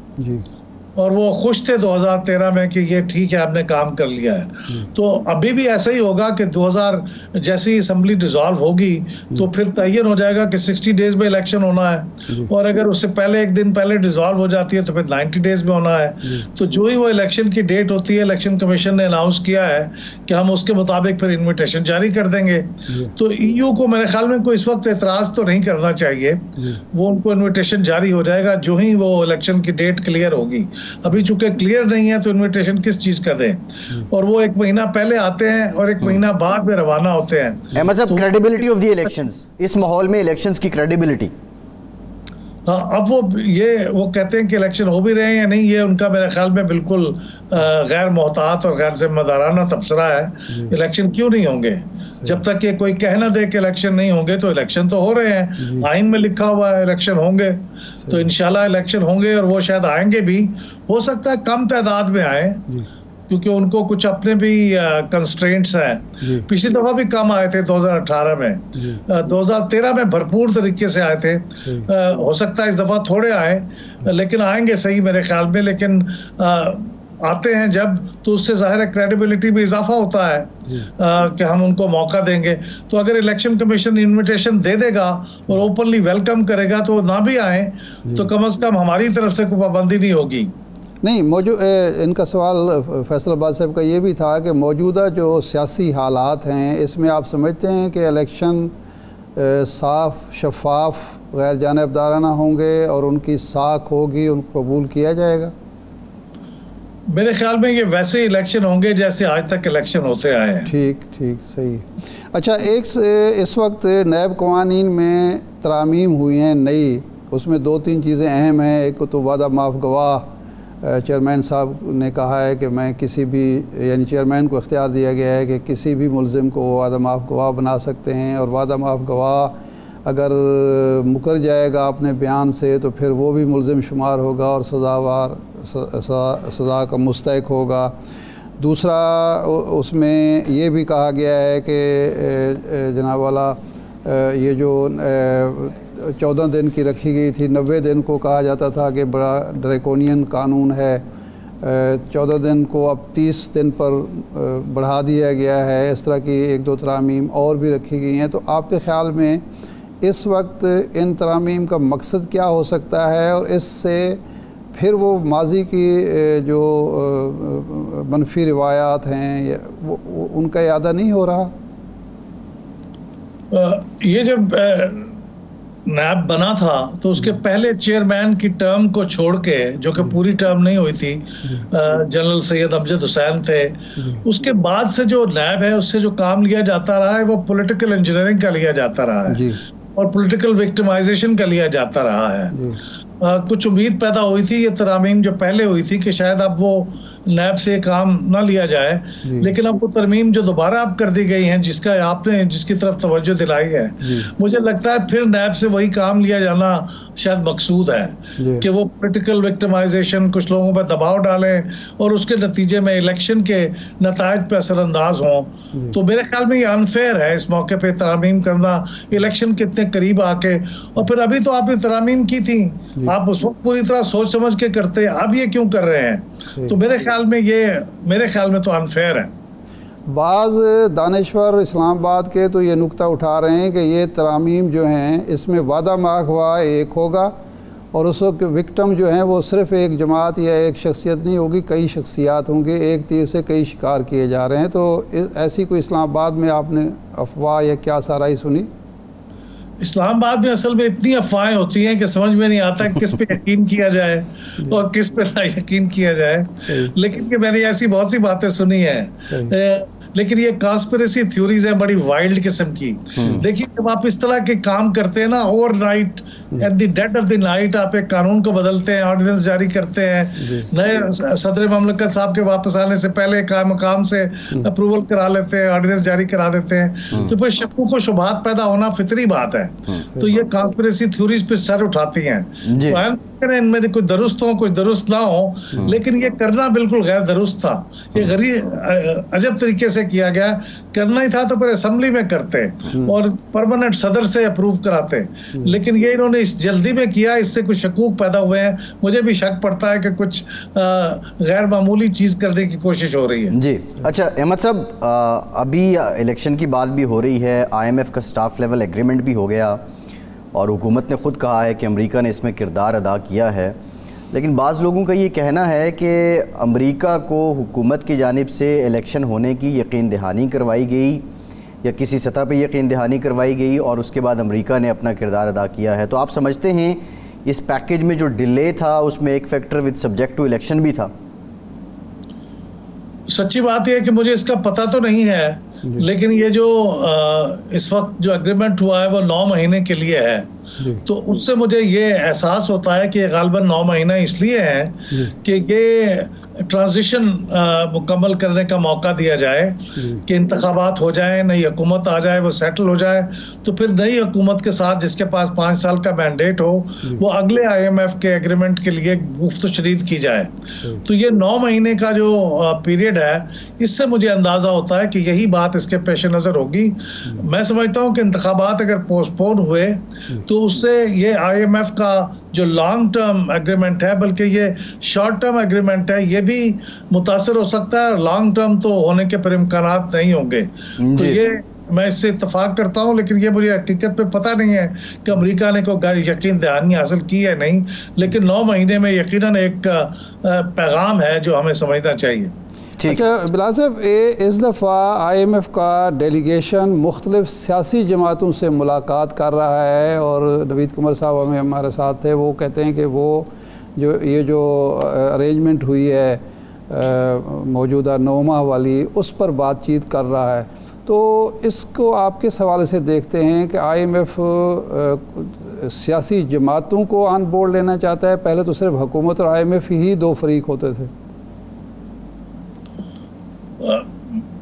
और वो खुश थे 2013 में कि ये ठीक है, आपने काम कर लिया है। तो अभी भी ऐसा ही होगा कि 2000 जैसे ही असम्बली डिसॉल्व होगी तो फिर तयन हो जाएगा कि 60 डेज में इलेक्शन होना है, और अगर उससे पहले 1 दिन पहले डिसॉल्व हो जाती है तो फिर 90 डेज में होना है। तो जो ही वो इलेक्शन की डेट होती है, इलेक्शन कमीशन ने अनाउंस किया है कि हम उसके मुताबिक फिर इन्विटेशन जारी कर देंगे। तो EU को मेरे ख्याल में कोई इस वक्त एतराज़ तो नहीं करना चाहिए, वो उनको इन्विटेशन जारी हो जाएगा जो ही वो इलेक्शन की डेट क्लियर होगी। अभी चूंकि क्लियर नहीं है तो इनविटेशन किस चीज का दें, और वो 1 महीना पहले आते हैं और 1 महीना बाद में रवाना होते हैं। मतलब क्रेडिबिलिटी ऑफ द इलेक्शंस, इस माहौल में इलेक्शंस की क्रेडिबिलिटी, हाँ, अब वो कहते हैं कि इलेक्शन हो भी रहे हैं या नहीं, ये उनका मेरे ख्याल में बिल्कुल गैर मोहतात और गैर जिम्मेदाराना तबसरा है। इलेक्शन क्यों नहीं होंगे? जब तक ये कोई कह ना दे कि इलेक्शन नहीं होंगे, तो इलेक्शन तो हो रहे हैं, आइन में लिखा हुआ है इलेक्शन होंगे, तो इंशाल्लाह इलेक्शन होंगे और वो शायद आएंगे भी। हो सकता है कम तादाद में आए, क्योंकि उनको कुछ अपने भी कंस्ट्रेंट्स हैं। पिछली दफा भी कम आए थे 2018 में, 2013 में भरपूर तरीके से आए थे। हो सकता है इस दफा थोड़े आए, लेकिन आएंगे सही मेरे ख्याल में। लेकिन आते हैं जब, तो उससे जाहिर है क्रेडिबिलिटी में इजाफा होता है कि हम उनको मौका देंगे। तो अगर इलेक्शन कमीशन इनविटेशन दे देगा और ओपनली वेलकम करेगा, तो ना भी आए तो कम से कम हमारी तरफ से कोई पाबंदी नहीं होगी। नहीं, इनका सवाल फैसल अब्बास साहब का ये भी था कि मौजूदा जो सियासी हालात हैं, इसमें आप समझते हैं कि इलेक्शन साफ, शफाफ, गैर जानिबदाराना होंगे और उनकी साख होगी, उनको कबूल किया जाएगा? मेरे ख्याल में ये वैसे इलेक्शन होंगे जैसे आज तक इलेक्शन होते आए हैं। ठीक, सही। अच्छा, इस वक्त नैब कवानीन में तरामीम हुई हैं नई, उसमें 2-3 चीज़ें अहम हैं। एक तो वादा माफ़ गवाह, चेयरमैन साहब ने कहा है कि मैं किसी भी, यानी चेयरमैन को इख्तियार दिया गया है कि किसी भी मुलजिम को वादा माफ़ गवाह बना सकते हैं, और वादा माफ़ गवाह अगर मुकर जाएगा अपने बयान से तो फिर वो भी मुलजिम शुमार होगा और सज़ा का मुस्तहिक होगा। दूसरा, उसमें ये भी कहा गया है कि जनाब वाला ये जो 14 दिन की रखी गई थी, 90 दिन को कहा जाता था कि बड़ा ड्रैकोनियन कानून है, 14 दिन को अब 30 दिन पर बढ़ा दिया गया है। इस तरह की 1-2 तरामीम और भी रखी गई हैं। तो आपके ख़्याल में इस वक्त इन तरामीम का मकसद क्या हो सकता है, और इससे फिर वो माजी की जो मनफी रिवायात हैं वो उनका यादा नहीं हो रहा? ये जब नैब बना था तो उसके पहले चेयरमैन की टर्म को छोड़ के, जो कि पूरी टर्म नहीं हुई थी, जनरल सैयद अमजद हुसैन थे, उसके बाद से जो नैब है उससे जो काम लिया जाता रहा है वो पॉलिटिकल इंजीनियरिंग का लिया जाता रहा है और पॉलिटिकल विक्टिमाइजेशन का लिया जाता रहा है। कुछ उम्मीद पैदा हुई थी ये तरमीम जो पहले हुई थी कि शायद अब वो नैब से काम ना लिया जाए, लेकिन अब वो तरमीम जो दोबारा अब कर दी गई हैं, जिसकी तरफ तवज्जो दिलाई है, मुझे लगता है फिर नैब से वही काम लिया जाना शायद मकसूद है कि वो पॉलिटिकल विक्टिमाइजेशन, कुछ लोगों पर दबाव डालें और उसके नतीजे में इलेक्शन के नतायज पे असरअंदाज हों। तो मेरे ख्याल में ये अनफेयर है इस मौके पे तरामीम करना, इलेक्शन के इतने करीब आके। और फिर अभी तो आपने तरामीम की थी, आप उस वक्त पूरी तरह सोच समझ के करते, अब ये क्यों कर रहे हैं? तो मेरे ख्याल में तो अनफेयर है। बाज़ दानिश्वर इस्लामाबाद के तो ये नुक्ता उठा रहे हैं कि ये तरामीम जो हैं इसमें वादा माफ़ गवाह एक होगा और उस वक्त विक्टिम जो हैं वो सिर्फ़ एक जमात या एक शख्सियत नहीं होगी, कई शख्सियात होंगे, एक तीर से कई शिकार किए जा रहे हैं। तो ऐसी कोई इस्लामाबाद में आपने अफवाह या क्या साराई सुनी? इस्लामाबाद में असल में इतनी अफवाहें होती हैं कि समझ में नहीं आता किस पे यकीन किया जाए और किस पे ना यकीन किया जाए। लेकिन कि मैंने ऐसी बहुत सी बातें सुनी हैं, लेकिन ये कॉन्स्पिरेसी थ्योरीज है बड़ी वाइल्ड किस्म की। देखिए, जब आप इस तरह के काम करते हैं ना, overnight at the dead of the night आप एक कानून को बदलते हैं, ऑर्डिनेंस जारी करते हैं, नए सदर ममलकत साहब के वापस आने से पहले काम से अप्रूवल करा लेते हैं, ऑर्डिनेंस जारी करा देते हैं, तो फिर शक्कू को शुबहात पैदा होना फितरी बात है। तो ये कॉन्स्पिरेसी थ्योरीज पे सर उठाती हैं। तो इनमें कुछ दुरुस्त हो कुछ दुरुस्त ना हो, लेकिन ये करना बिल्कुल गैर दुरुस्त था। ये गरीब अजब तरीके से किया गया। करना ही था तो फिर असेंबली में करते और परमानेंट सदर से अप्रूव कराते, लेकिन ये इन्होंने इस जल्दी में किया, इससे कुछ शकूक पैदा हुए हैं। मुझे भी शक पड़ता है कि कुछ गैर मामूली चीज करने की कोशिश हो रही है। जी अच्छा अहमद साहब, अभी इलेक्शन की बात भी हो रही है, IMF का स्टाफ लेवल एग्रीमेंट भी हो गया और हुकूमत ने ख़ुद कहा है कि अमेरिका ने इसमें किरदार अदा किया है, लेकिन बाज़ लोगों का ये कहना है कि अमेरिका को हुकूमत की जानिब से इलेक्शन होने की यकीन दहानी करवाई गई या किसी सतह पे यकीन दहानी करवाई गई और उसके बाद अमेरिका ने अपना किरदार अदा किया है। तो आप समझते हैं इस पैकेज में जो डिले था उसमें एक factor with subject to election भी था? सच्ची बात यह है कि मुझे इसका पता तो नहीं है, लेकिन ये जो इस वक्त जो एग्रीमेंट हुआ है वो 9 महीने के लिए है। तो उससे मुझे ये एहसास होता है कि गालिबन 9 महीना इसलिए है कि ये ट्रांजिशन मुकम्मल करने का मौका दिया जाए कि इंतखाबात हो जाए, नई हुकूमत आ जाए, वो सेटल हो जाए, तो फिर नई हुकूमत के साथ जिसके पास 5 साल का मैंडेट हो वो अगले IMF के एग्रीमेंट के लिए गुफ्त शरीद की जाए। तो ये 9 महीने का जो पीरियड है, इससे मुझे अंदाज़ा होता है कि यही बात इसके पेश नज़र होगी। मैं समझता हूँ कि इंतखाबात अगर पोस्टपोन हुए तो उससे ये IMF का जो लॉन्ग टर्म एग्रीमेंट है, बल्कि ये शॉर्ट टर्म एग्रीमेंट है, ये भी मुतासर हो सकता है। लॉन्ग टर्म तो होने के पर इम्कानात नहीं होंगे। तो ये मैं इससे इत्तफाक करता हूँ, लेकिन ये मुझे हकीकत पे पता नहीं है कि अमेरिका ने कोई यकीन दहानी हासिल की है नहीं, लेकिन 9 महीने में यकीनन एक पैगाम है जो हमें समझना चाहिए। अच्छा बिलाल साहब, इस दफ़ा IMF का डेलीगेशन मुख्तलिफ सियासी जमातों से मुलाकात कर रहा है और नवीद कुमार साहब हमें हमारे साथ थे। वो कहते हैं कि वो जो अरेंजमेंट हुई है मौजूदा 9 माह वाली, उस पर बातचीत कर रहा है। तो इसको आप किस हवाले से देखते हैं कि IMF सियासी जमातों को ऑन बोर्ड लेना चाहता है? पहले तो सिर्फ हुकूमत और IMF ही 2 फरीक होते थे।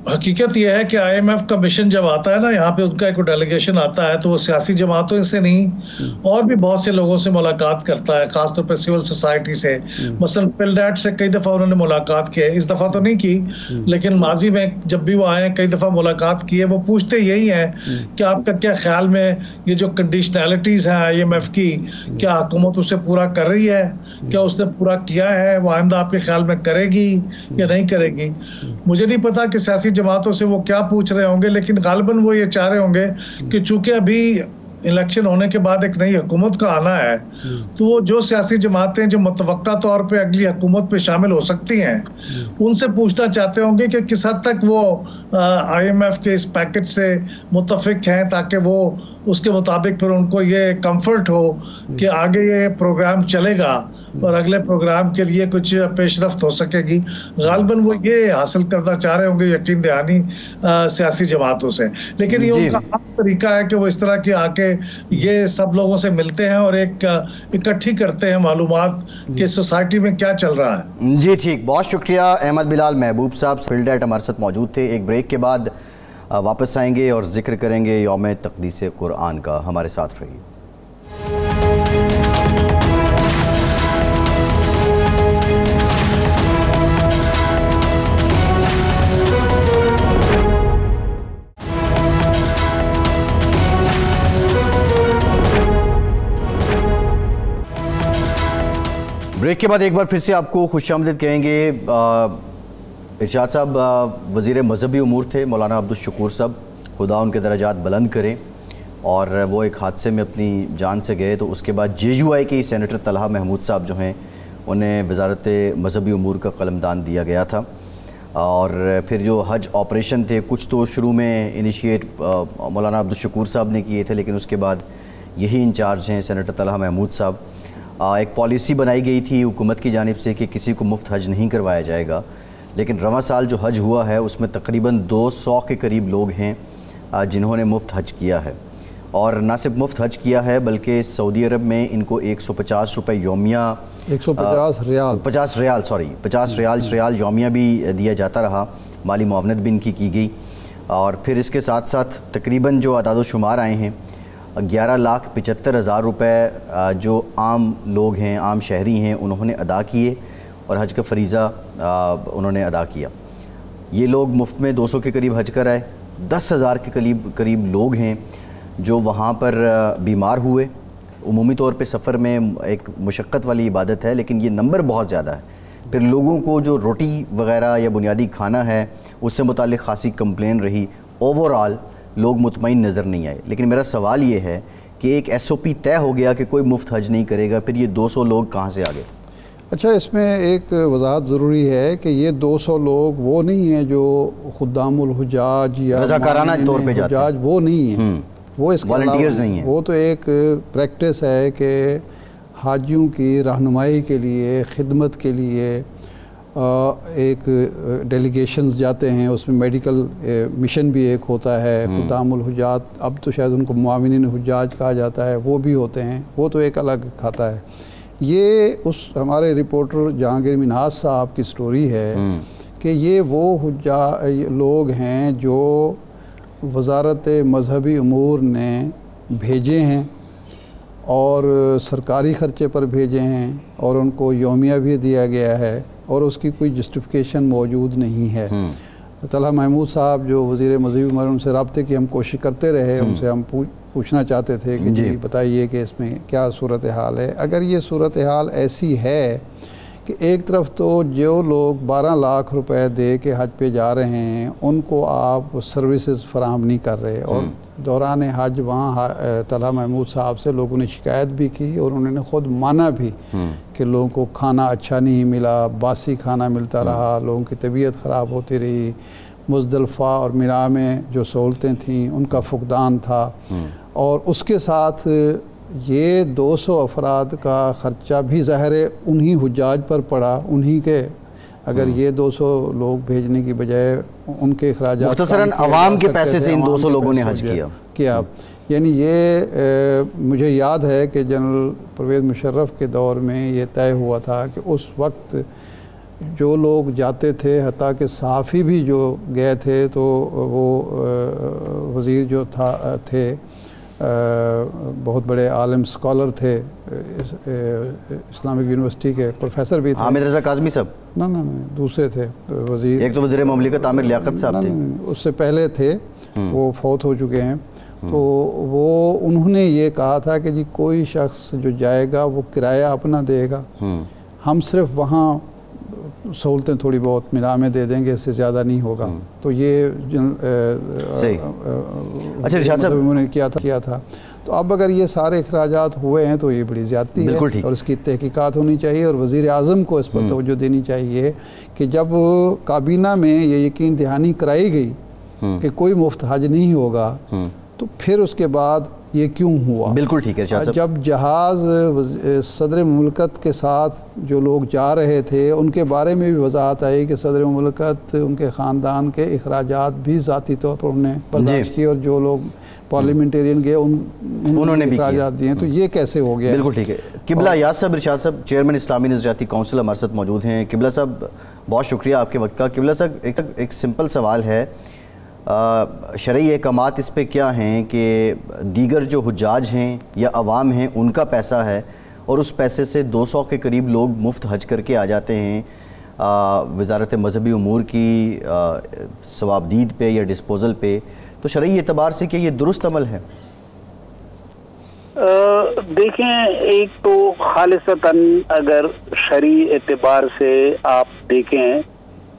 हकीकत यह है कि IMF का मिशन जब आता है ना, यहाँ पे उनका एक डेलीगेशन आता है, तो वो सियासी जमातों से नहीं और भी बहुत से लोगों से मुलाकात करता है, खासतौर पर सिविल सोसाइटी से। मसलन पिलडैट से कई दफ़ा उन्होंने मुलाकात की है, इस दफ़ा तो नहीं की, लेकिन माजी में जब भी वो आए कई दफ़ा मुलाकात की है। वो पूछते यही हैं कि आपका क्या ख्याल में ये जो कंडीशनैलिटीज़ हैं IMF की, क्या हुकूमत उसे पूरा कर रही है, क्या उसने पूरा किया है, वो आइंदा आपके ख्याल में करेगी या नहीं करेगी। मुझे नहीं पता कि सियासी जमातों से वो क्या पूछ रहे होंगे, लेकिन गालिबन वो ये चाह रहे होंगे कि चूंकि अभी इलेक्शन होने के बाद एक नई हुकूमत का आना है, तो वो जो सियासी जमातें जो मुतवक्का तौर पे अगली हुकूमत पे शामिल हो सकती हैं, उनसे पूछना चाहते होंगे कि किस हद तक वो IMF के इस पैकेज से मुतफिक हैं, ताकि वो उसके मुताबिक फिर उनको ये कंफर्ट हो कि आगे ये प्रोग्राम चलेगा और अगले प्रोग्राम के लिए कुछ पेशरफ्त हो सकेगी। गालिबन वो ये हासिल करना चाह रहे होंगे यकीन दहानी सियासी जमातों से। लेकिन ये उनका तरीका है कि वो इस तरह की आके ये सब लोगों से मिलते हैं और एक इकट्ठी करते हैं मालूमात कि सोसाइटी में क्या चल रहा है। जी ठीक, बहुत शुक्रिया अहमद बिलाल महबूब साहब फील्ड हमारे साथ मौजूद थे। एक ब्रेक के बाद वापस आएंगे और जिक्र करेंगे यौम तक़दीस कुरान का। हमारे साथ रहिए। ब्रेक के बाद एक बार फिर से आपको खुशामदीद कहेंगे। इरशाद साहब वज़ीर मजहबी उमूर थे, मौलाना अब्दुल शकूर साहब, खुदा उनके दर्जात बुलंद करें, और वो एक हादसे में अपनी जान से गए। तो उसके बाद JUI के सेनेटर तलहा महमूद साहब जो हैं, उन्हें वजारत मजहबी उमूर का कलमदान दिया गया था। और फिर जो हज ऑपरेशन थे, कुछ तो शुरू में इनिशिएट मौलाना अब्दुल शकूर साहब ने किए थे, लेकिन उसके बाद यही इंचार्ज हैं सेनेटर तलहा महमूद साहब। एक पॉलिसी बनाई गई थी हुकूमत की जानिब से कि किसी को मुफ्त हज नहीं करवाया जाएगा, लेकिन रवां साल जो हज हुआ है उसमें तकरीबन 200 के करीब लोग हैं जिन्होंने मुफ्त हज किया है। और ना सिर्फ मुफ्त हज किया है बल्कि सऊदी अरब में इनको 150 रुपये योमिया, 150 रियाल योमिया भी दिया जाता रहा। माली मुआवनत भी इनकी की गई। और फिर इसके साथ साथ तकरीबन जो अदाद शुमार आए हैं 11,75,000 रुपये जो आम लोग हैं, आम शहरी हैं, उन्होंने अदा किए और हज का फरीज़ा उन्होंने अदा किया। ये लोग मुफ्त में 200 के करीब हज कर आए। 10,000 के करीब लोग हैं जो वहाँ पर बीमार हुए। उमूमी तौर पे सफ़र में एक मुशक्क़त वाली इबादत है, लेकिन ये नंबर बहुत ज़्यादा है। फिर लोगों को जो रोटी वग़ैरह या बुनियादी खाना है उससे मुताल्लिक़ ख़ासी कंप्लेन रही। ओवरऑल लोग मुतमईन नज़र नहीं आए। लेकिन मेरा सवाल ये है कि एक SOP तय हो गया कि कोई मुफ्त हज नहीं करेगा, फिर ये 200 लोग कहाँ से आ गए? अच्छा, इसमें एक वजाहत ज़रूरी है कि ये 200 लोग वो नहीं हैं जो खुद्दामुल हुजाज या रज़ाकाराना तौर पे जाते हैं, वो नहीं हैं, वो इसके वॉलंटियर्स नहीं हैं। वो तो एक प्रैक्टिस है कि हाजियों की रहनुमाई के लिए, खिदमत के लिए एक डेलीगेशंस जाते हैं, उसमें मेडिकल मिशन भी एक होता है, खुदामुल हुज्जात, अब तो शायद उनको मुआविनीन हुज्जाज कहा जाता है, वो भी होते हैं, वो तो एक अलग खाता है। ये उस हमारे रिपोर्टर जहांगीर मिन्हाज साहब की स्टोरी है कि ये वो लोग हैं जो वज़ारत मजहबी उमूर ने भेजे हैं और सरकारी ख़र्चे पर भेजे हैं और उनको यौमिया भी दिया गया है और उसकी कोई जस्टिफिकेशन मौजूद नहीं है। तलहा महमूद साहब जो वज़ीर मज़हबी उमूर, उनसे रब्ते की हम कोशिश करते रहे, उनसे हम पूछना चाहते थे कि जी बताइए कि इसमें क्या सूरत हाल है। अगर ये सूरत हाल ऐसी है कि एक तरफ तो जो लोग 12 लाख रुपए दे के हज पे जा रहे हैं उनको आप सर्विसेज फराहम नहीं कर रहे, और दौरान हज वहाँ तलहा महमूद साहब से लोगों ने शिकायत भी की और उन्होंने ख़ुद माना भी कि लोगों को खाना अच्छा नहीं मिला, बासी खाना मिलता रहा, लोगों की तबीयत ख़राब होती रही, मुज़दलिफ़ा और मिना में जो सहूलतें थीं उनका फुकदान था, और उसके साथ ये 200 अफराद का ख़र्चा भी ज़ाहिर है उन्हीं हुज्जाज पर पड़ा, उन्हीं के, अगर ये 200 लोग भेजने की बजाय उनके अखराजात मुख्तसरन अवाम के पैसे से इन 200 लोगों ने हज किया। यानी ये मुझे याद है कि जनरल परवेज़ मुशर्रफ के दौर में ये तय हुआ था कि उस वक्त जो लोग जाते थे, हत्ता कि सहाफ़ी भी जो गए थे, तो वो वज़ीर जो थे बहुत बड़े आलिम स्कॉलर थे, इस्लामिक यूनिवर्सिटी के प्रोफेसर भी थे, हामिद रज़ा काज़मी साहब ना दूसरे थे वज़ीर, एक तो वज़ीर ममलिकत आमिर लियाकत साहब थे, उससे पहले थे, वो फौत हो चुके हैं। तो वो उन्होंने ये कहा था कि जी कोई शख्स जो जाएगा वो किराया अपना देगा, हम सिर्फ वहाँ सहूलतें थोड़ी बहुत मिला में दे देंगे, इससे ज़्यादा नहीं होगा। तो ये अच्छा रिशाद साहब उन्होंने किया था। तो अब अगर ये सारे अखराजात हुए हैं तो ये बड़ी ज़्यादती है और इसकी तहकीकात होनी चाहिए, और वज़ीर आज़म को इस पर तवज्जो देनी चाहिए कि जब काबीना में ये यकीन दहानी कराई गई कि कोई मुफ्त हज नहीं होगा, तो फिर उसके बाद ये क्यों हुआ? बिल्कुल ठीक है। जब जहाज़ सदर मुमलकत के साथ जो लोग जा रहे थे उनके बारे में भी वजाहत आई कि सदर मुमलकत उनके ख़ानदान के अखराजात भी ज़ाती तौर पर उन्हें बर्दाश्त किए, और जो लोग पार्लियामेंटेरियन गए उन्होंने भी अखराजात दिए। तो ये कैसे हो गया? बिल्कुल ठीक है। किबला याद साहब, इरशाद साहब, चेयरमैन इस्लामी नज़रियाती काउंसिल हमारे साथ मौजूद हैं। किबला साहब बहुत शुक्रिया आपके वक्त का। किबला साहब एक सिंपल सवाल है, शरई अहकामात इस पे क्या हैं कि दीगर जो हुज्जाज हैं या अवाम हैं उनका पैसा है और उस पैसे से 200 के करीब लोग मुफ्त हज करके आ जाते हैं वज़ारत मजहबी उमूर की सवाबदीद पे या डिस्पोज़ल पे, तो शरई एतबार से क्या ये दुरुस्त अमल है? देखें, एक तो खालिसतन अगर शरई एतबार से आप देखें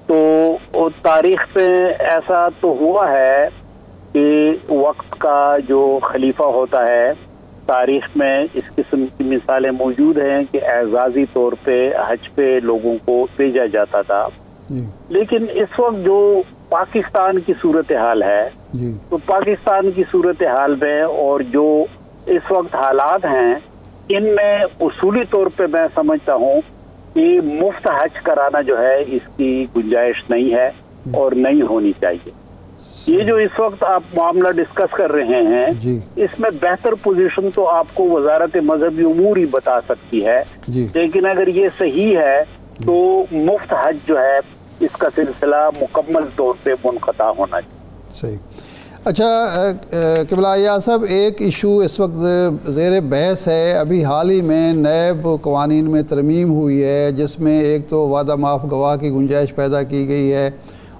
तो तारीख़ में ऐसा तो हुआ है कि वक्त का जो खलीफा होता है, तारीख़ में इस किस्म की मिसालें मौजूद हैं कि एजाज़ी तौर पे हज पे लोगों को भेजा जाता था। लेकिन इस वक्त जो पाकिस्तान की सूरत हाल है, तो पाकिस्तान की सूरत हाल में और जो इस वक्त हालात हैं, इनमें उसूली तौर पे मैं समझता हूँ कि मुफ्त हज कराना जो है इसकी गुंजाइश नहीं है और नहीं होनी चाहिए। ये जो इस वक्त आप मामला डिस्कस कर रहे हैं, इसमें बेहतर पोजीशन तो आपको वजारत मजहबी उमूर ही बता सकती है, लेकिन अगर ये सही है तो मुफ्त हज जो है इसका सिलसिला मुकम्मल तौर पे मुनक़ता होना चाहिए। सही। अच्छा किबला या साहब, एक इशू इस वक्त ज़ेर बहस है। अभी हाल ही में नैब कवानीन में तरमीम हुई है जिसमें एक तो वादा माफ़ गवाह की गुंजाइश पैदा की गई है,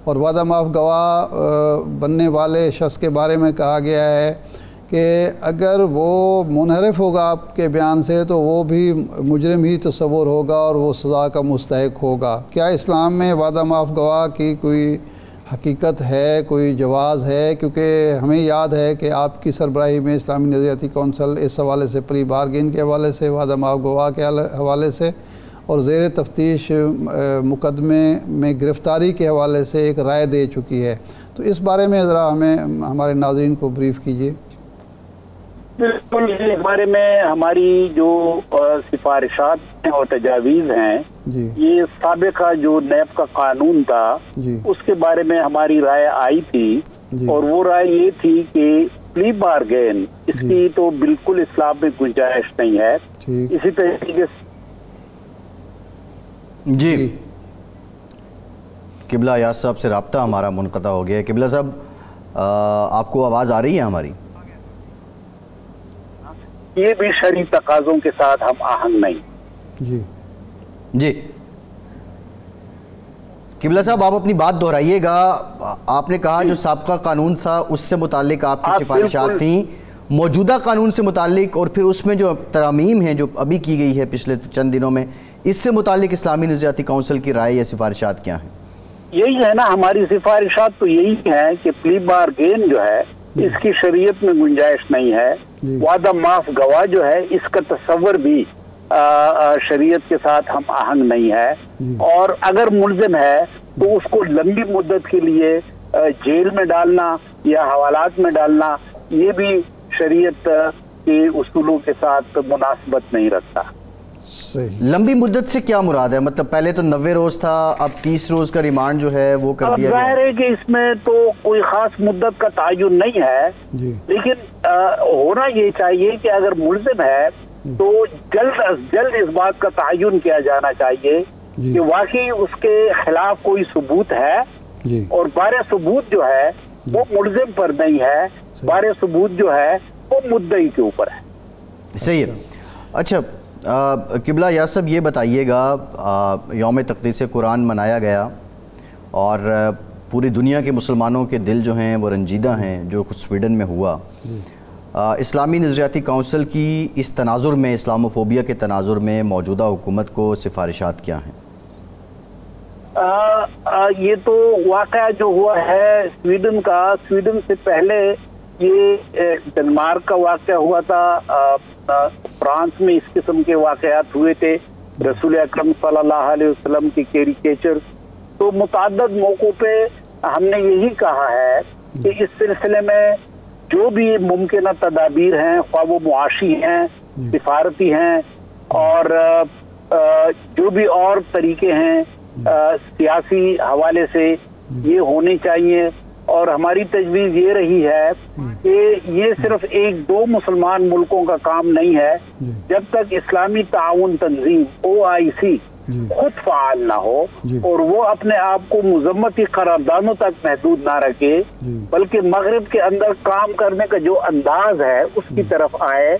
और वादा माफ़ गवाह बनने वाले शख्स के बारे में कहा गया है कि अगर वो मुनहरिफ होगा आपके बयान से तो वो भी मुजरिम ही तस्वुर होगा और वो सज़ा का मुस्तहिक होगा। क्या इस्लाम में वादा माफ़ गवाह की कोई हकीकत है, कोई जवाज़ है? क्योंकि हमें याद है कि आपकी सरबराही में इस्लामी नज़रियाती कौंसल इस हवाले से प्री बारगेन के हवाले से, वादा माफ़ गवाह के हवाले से और ज़ेर तफ्तीश मुकदमे में गिरफ़्तारी के हवाले से एक राय दे चुकी है। तो इस बारे में ज़रा हमें हमारे नाज़रीन को ब्रीफ़ कीजिए। बिल्कुल, इस बारे में हमारी जो सिफारिशात हैं और तजावीज़ हैं, ये साबिका जो नैब का कानून था उसके बारे में हमारी राय आई थी, और वो राय ये थी कि प्ली बारगेन इसकी तो बिल्कुल इस्लाम में गुंजाइश नहीं है। इसी तरीके से जी किबला अयाज साहब से रब्ता हमारा मुनक़ता हो गया है। किबला साहब, आपको आवाज़ आ रही है हमारी? ये भी शरई तकाज़ों के साथ हम आहंग नहीं। जी किबला साहब, आप अपनी बात दोहराइएगा। आपने कहा जो साबका कानून था उससे मुतालिक आपकी सिफारिशात थी, मौजूदा कानून से मुतालिक, और फिर उसमें जो तरामीम हैं जो अभी की गई है पिछले चंद दिनों में, इससे मुतालिक इस्लामी नज़रियाती काउंसिल की राय या सिफारिशात क्या हैं? यही है ना, हमारी सिफारिशात तो यही है कि प्ली बारगेन जो है इसकी शरीयत में गुंजाइश नहीं है। वादा माफ गवाह जो है इसका तस्वर भी शरीयत के साथ हम आहंग नहीं है, और अगर मुल्जिम है तो उसको लंबी मुद्दत के लिए जेल में डालना या हवालात में डालना, ये भी शरीयत के उसूलों के साथ मुनासिबत नहीं रखता। सही। लंबी मुद्दत से क्या मुराद है? मतलब पहले तो 90 रोज था, अब 30 रोज का रिमांड जो है वो कर दिया गया। जाहिर है कि इसमें तो कोई खास मुद्दत का तायुन नहीं है, लेकिन होना ये चाहिए कि अगर मुल्जिम है तो जल्द अज जल्द इस बात का तायुन किया जाना चाहिए कि वाकई उसके खिलाफ कोई सबूत है, और बारे सबूत जो है वो मुल्जिम पर नहीं है, बारे सबूत जो है वो मुद्दई के ऊपर है। सही है। अच्छा किबला याद साहब, ये बताइएगा, यौम तक़दीस कुरान मनाया गया और पूरी दुनिया के मुसलमानों के दिल जो हैं वो रंजीदा हैं जो कुछ स्वीडन में हुआ। इस्लामी नज़रियाती काउंसिल की इस तनाजुर में, इस्लामोफोबिया के तनाजुर में मौजूदा हुकूमत को सिफारिशात क्या हैं? ये तो वाक़या जो हुआ है स्वीडन का, स्वीडन से पहले ये डेनमार्क का वाक़या हुआ था, फ्रांस में इस किस्म के वाक़यात हुए थे, रसूल अकरम सल्लल्लाहु अलैहि वसल्लम की कैरिकेचर। तो मुतअद्दिद मौक़ों पे हमने यही कहा है कि इस सिलसिले में जो भी मुमकिन तदाबीर हैं, ख्वाह वो मुआशी हैं, सिफारती हैं, और जो भी और तरीके हैं सियासी हवाले से ये होने चाहिए। और हमारी तजवीज़ ये रही है कि ये सिर्फ एक दो मुसलमान मुल्कों का काम नहीं है, जब तक इस्लामी ताउन तंजीम OIC खुद फ़ाल ना हो और वो अपने आप को मुज़म्मती करारदानों तक महदूद ना रखे, बल्कि मगरिब के अंदर काम करने का जो अंदाज है उसकी तरफ आए।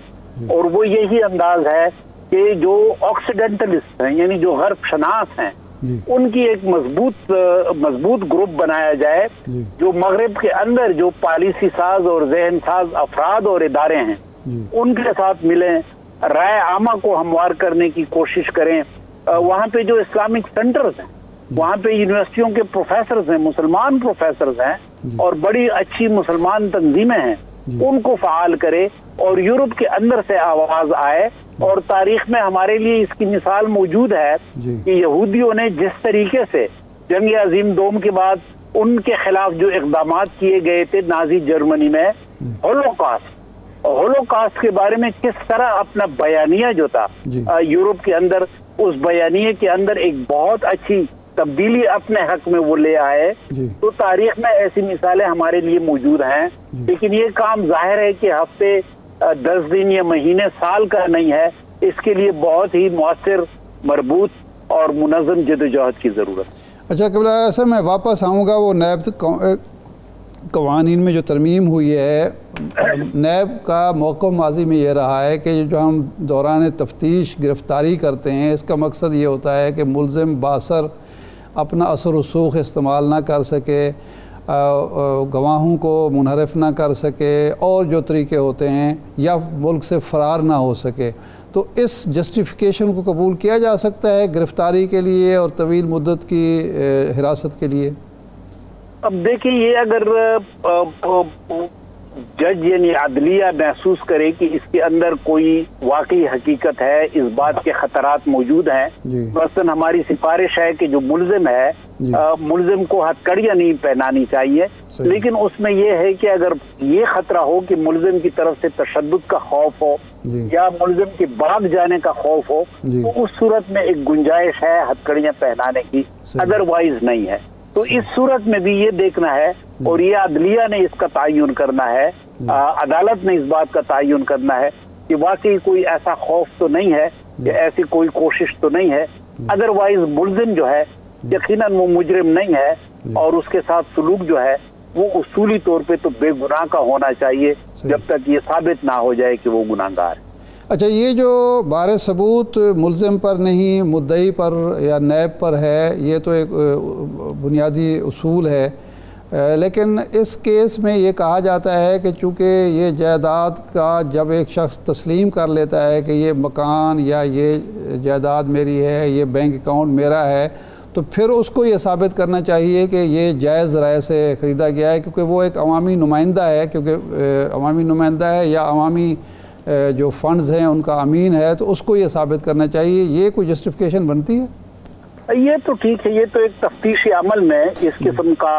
और वो यही अंदाज है कि जो ऑक्सीडेंटलिस्ट हैं, यानी जो गर्ब शनास हैं, उनकी एक मजबूत ग्रुप बनाया जाए जो मगरिब के अंदर जो पॉलिसी साज और जहन साज अफराद और इदारे हैं उनके साथ मिलें, राय आमा को हमवार करने की कोशिश करें। वहाँ पे जो इस्लामिक सेंटर्स हैं, वहाँ पे यूनिवर्सिटियों के प्रोफेसर्स हैं, मुसलमान प्रोफेसर्स हैं, और बड़ी अच्छी मुसलमान तंजीमें हैं, उनको फ़ाल करे और यूरोप के अंदर से आवाज आए। और तारीख में हमारे लिए इसकी मिसाल मौजूद है कि यहूदियों ने जिस तरीके से जंग अजीम दोम के बाद उनके खिलाफ जो इक़दामात किए गए थे नाजी जर्मनी में, होलोकास्ट के बारे में किस तरह अपना बयानिया जो था यूरोप के अंदर, उस बयानिए के अंदर एक बहुत अच्छी तब्दीली अपने हक में वो ले आए। तो तारीख में ऐसी मिसालें हमारे लिए मौजूद हैं, लेकिन ये काम जाहिर है कि हफ्ते 10 दिन या महीने साल का नहीं है, इसके लिए बहुत ही मौसर, मरबूत और मुनज़्ज़म जदोजहद की ज़रूरत। अच्छा किबला, ऐसा मैं वापस आऊँगा वो नैब कवानीन में जो तरमीम हुई है, नैब का मौक़िफ़ माजी में ये रहा है कि जो हम दौरान तफ्तीश गिरफ़्तारी करते हैं, इसका मकसद ये होता है कि मुल्ज़िम बासर अपना असर रसूख इस्तेमाल ना कर सके, गवाहों को मुनहरफ ना कर सके, और जो तरीके होते हैं, या मुल्क से फ़रार ना हो सके। तो इस जस्टिफिकेशन को कबूल किया जा सकता है गिरफ़्तारी के लिए और तवील मुद्दत की हिरासत के लिए? अब देखिए, ये अगर जज यानी अदलिया महसूस करे कि इसके अंदर कोई वाकई हकीकत है, इस बात के खतरात मौजूद हैं, मसलन हमारी सिफारिश है कि जो मुल्जिम है मुलजिम को हथकड़ियां नहीं पहनानी चाहिए, लेकिन उसमें यह है कि अगर ये खतरा हो कि मुलजिम की तरफ से तशद्दुद का खौफ हो या मुलजिम के भाग जाने का खौफ हो, तो उस सूरत में एक गुंजाइश है हथकड़ियां पहनाने की, अदरवाइज नहीं है। तो इस सूरत में भी ये देखना है और ये अदलिया ने इसका तयन करना है, अदालत ने इस बात का तयन करना है कि वाकई कोई ऐसा खौफ तो नहीं है कि ऐसी कोई कोशिश तो नहीं है, अदरवाइज मुलजिम जो है यकीनन वो मुजरिम नहीं है और उसके साथ सलूक जो है वो उसूली तौर पे तो बेगुनाह का होना चाहिए जब तक ये साबित ना हो जाए कि वो गुनाहगार है। अच्छा, ये जो बारे सबूत मुलजिम पर नहीं मुद्दई पर या नैब पर है, ये तो एक बुनियादी उसूल है, लेकिन इस केस में ये कहा जाता है कि चूँकि ये जायदाद का जब एक शख्स तस्लीम कर लेता है कि ये मकान या ये जायदाद मेरी है, ये बैंक अकाउंट मेरा है, तो फिर उसको ये साबित करना चाहिए कि ये जायज़ राय से ख़रीदा गया है, क्योंकि वो एक अवामी नुमाइंदा है, क्योंकि अवामी नुमाइंदा है या अवामी जो फंड्स हैं उनका अमीन है, तो उसको ये साबित करना चाहिए। ये कोई जस्टिफिकेशन बनती है? ये तो ठीक है, ये तो एक तफ्तीशी अमल में इस किस्म का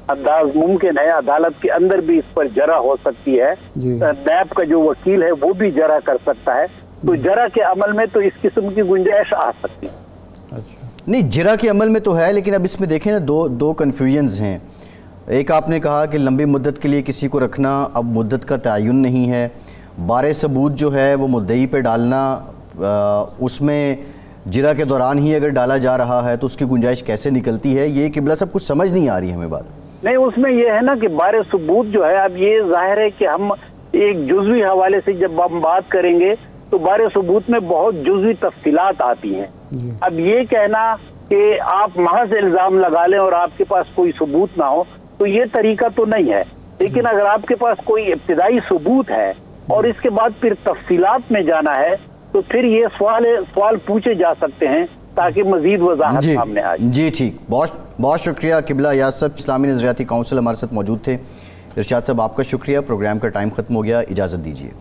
अंदाज मुमकिन है, अदालत के अंदर भी इस पर जरा हो सकती है, नैब का जो वकील है वो भी जरा कर सकता है, तो जरा के अमल में तो इस किस्म की गुंजाइश आ सकती है। अच्छा, नहीं, जरा के अमल में तो है, लेकिन अब इसमें देखें ना दो कन्फ्यूजन्स हैं। एक आपने कहा कि लंबी मुद्दत के लिए किसी को रखना, अब मुद्दत का तयन नहीं है, बारे सबूत जो है वो मुद्दई पे डालना, उसमें जिरा के दौरान ही अगर डाला जा रहा है तो उसकी गुंजाइश कैसे निकलती है, ये किबला सब कुछ समझ नहीं आ रही हमें बात। नहीं, उसमें यह है ना कि बारे सबूत जो है, अब ये जाहिर है कि हम एक जुज़वी हवाले से जब हम बात करेंगे तो बारे सबूत में बहुत जुज़वी तफसीलात आती हैं। अब ये कहना कि आप महज इल्ज़ाम लगा लें और आपके पास कोई सबूत ना हो, तो ये तरीका तो नहीं है, लेकिन अगर आपके पास कोई इब्तिदाई सबूत है और इसके बाद फिर तफसीलात में जाना है, तो फिर ये सवाल पूछे जा सकते हैं ताकि मजीद वजाहत सामने आ जाए। जी ठीक, बहुत शुक्रिया किबला याद साहब, इस्लामी नज़रियाती काउंसिल हमारे साथ मौजूद थे। इरशाद साहब आपका शुक्रिया, प्रोग्राम का टाइम ख़त्म हो गया, इजाज़त दीजिए।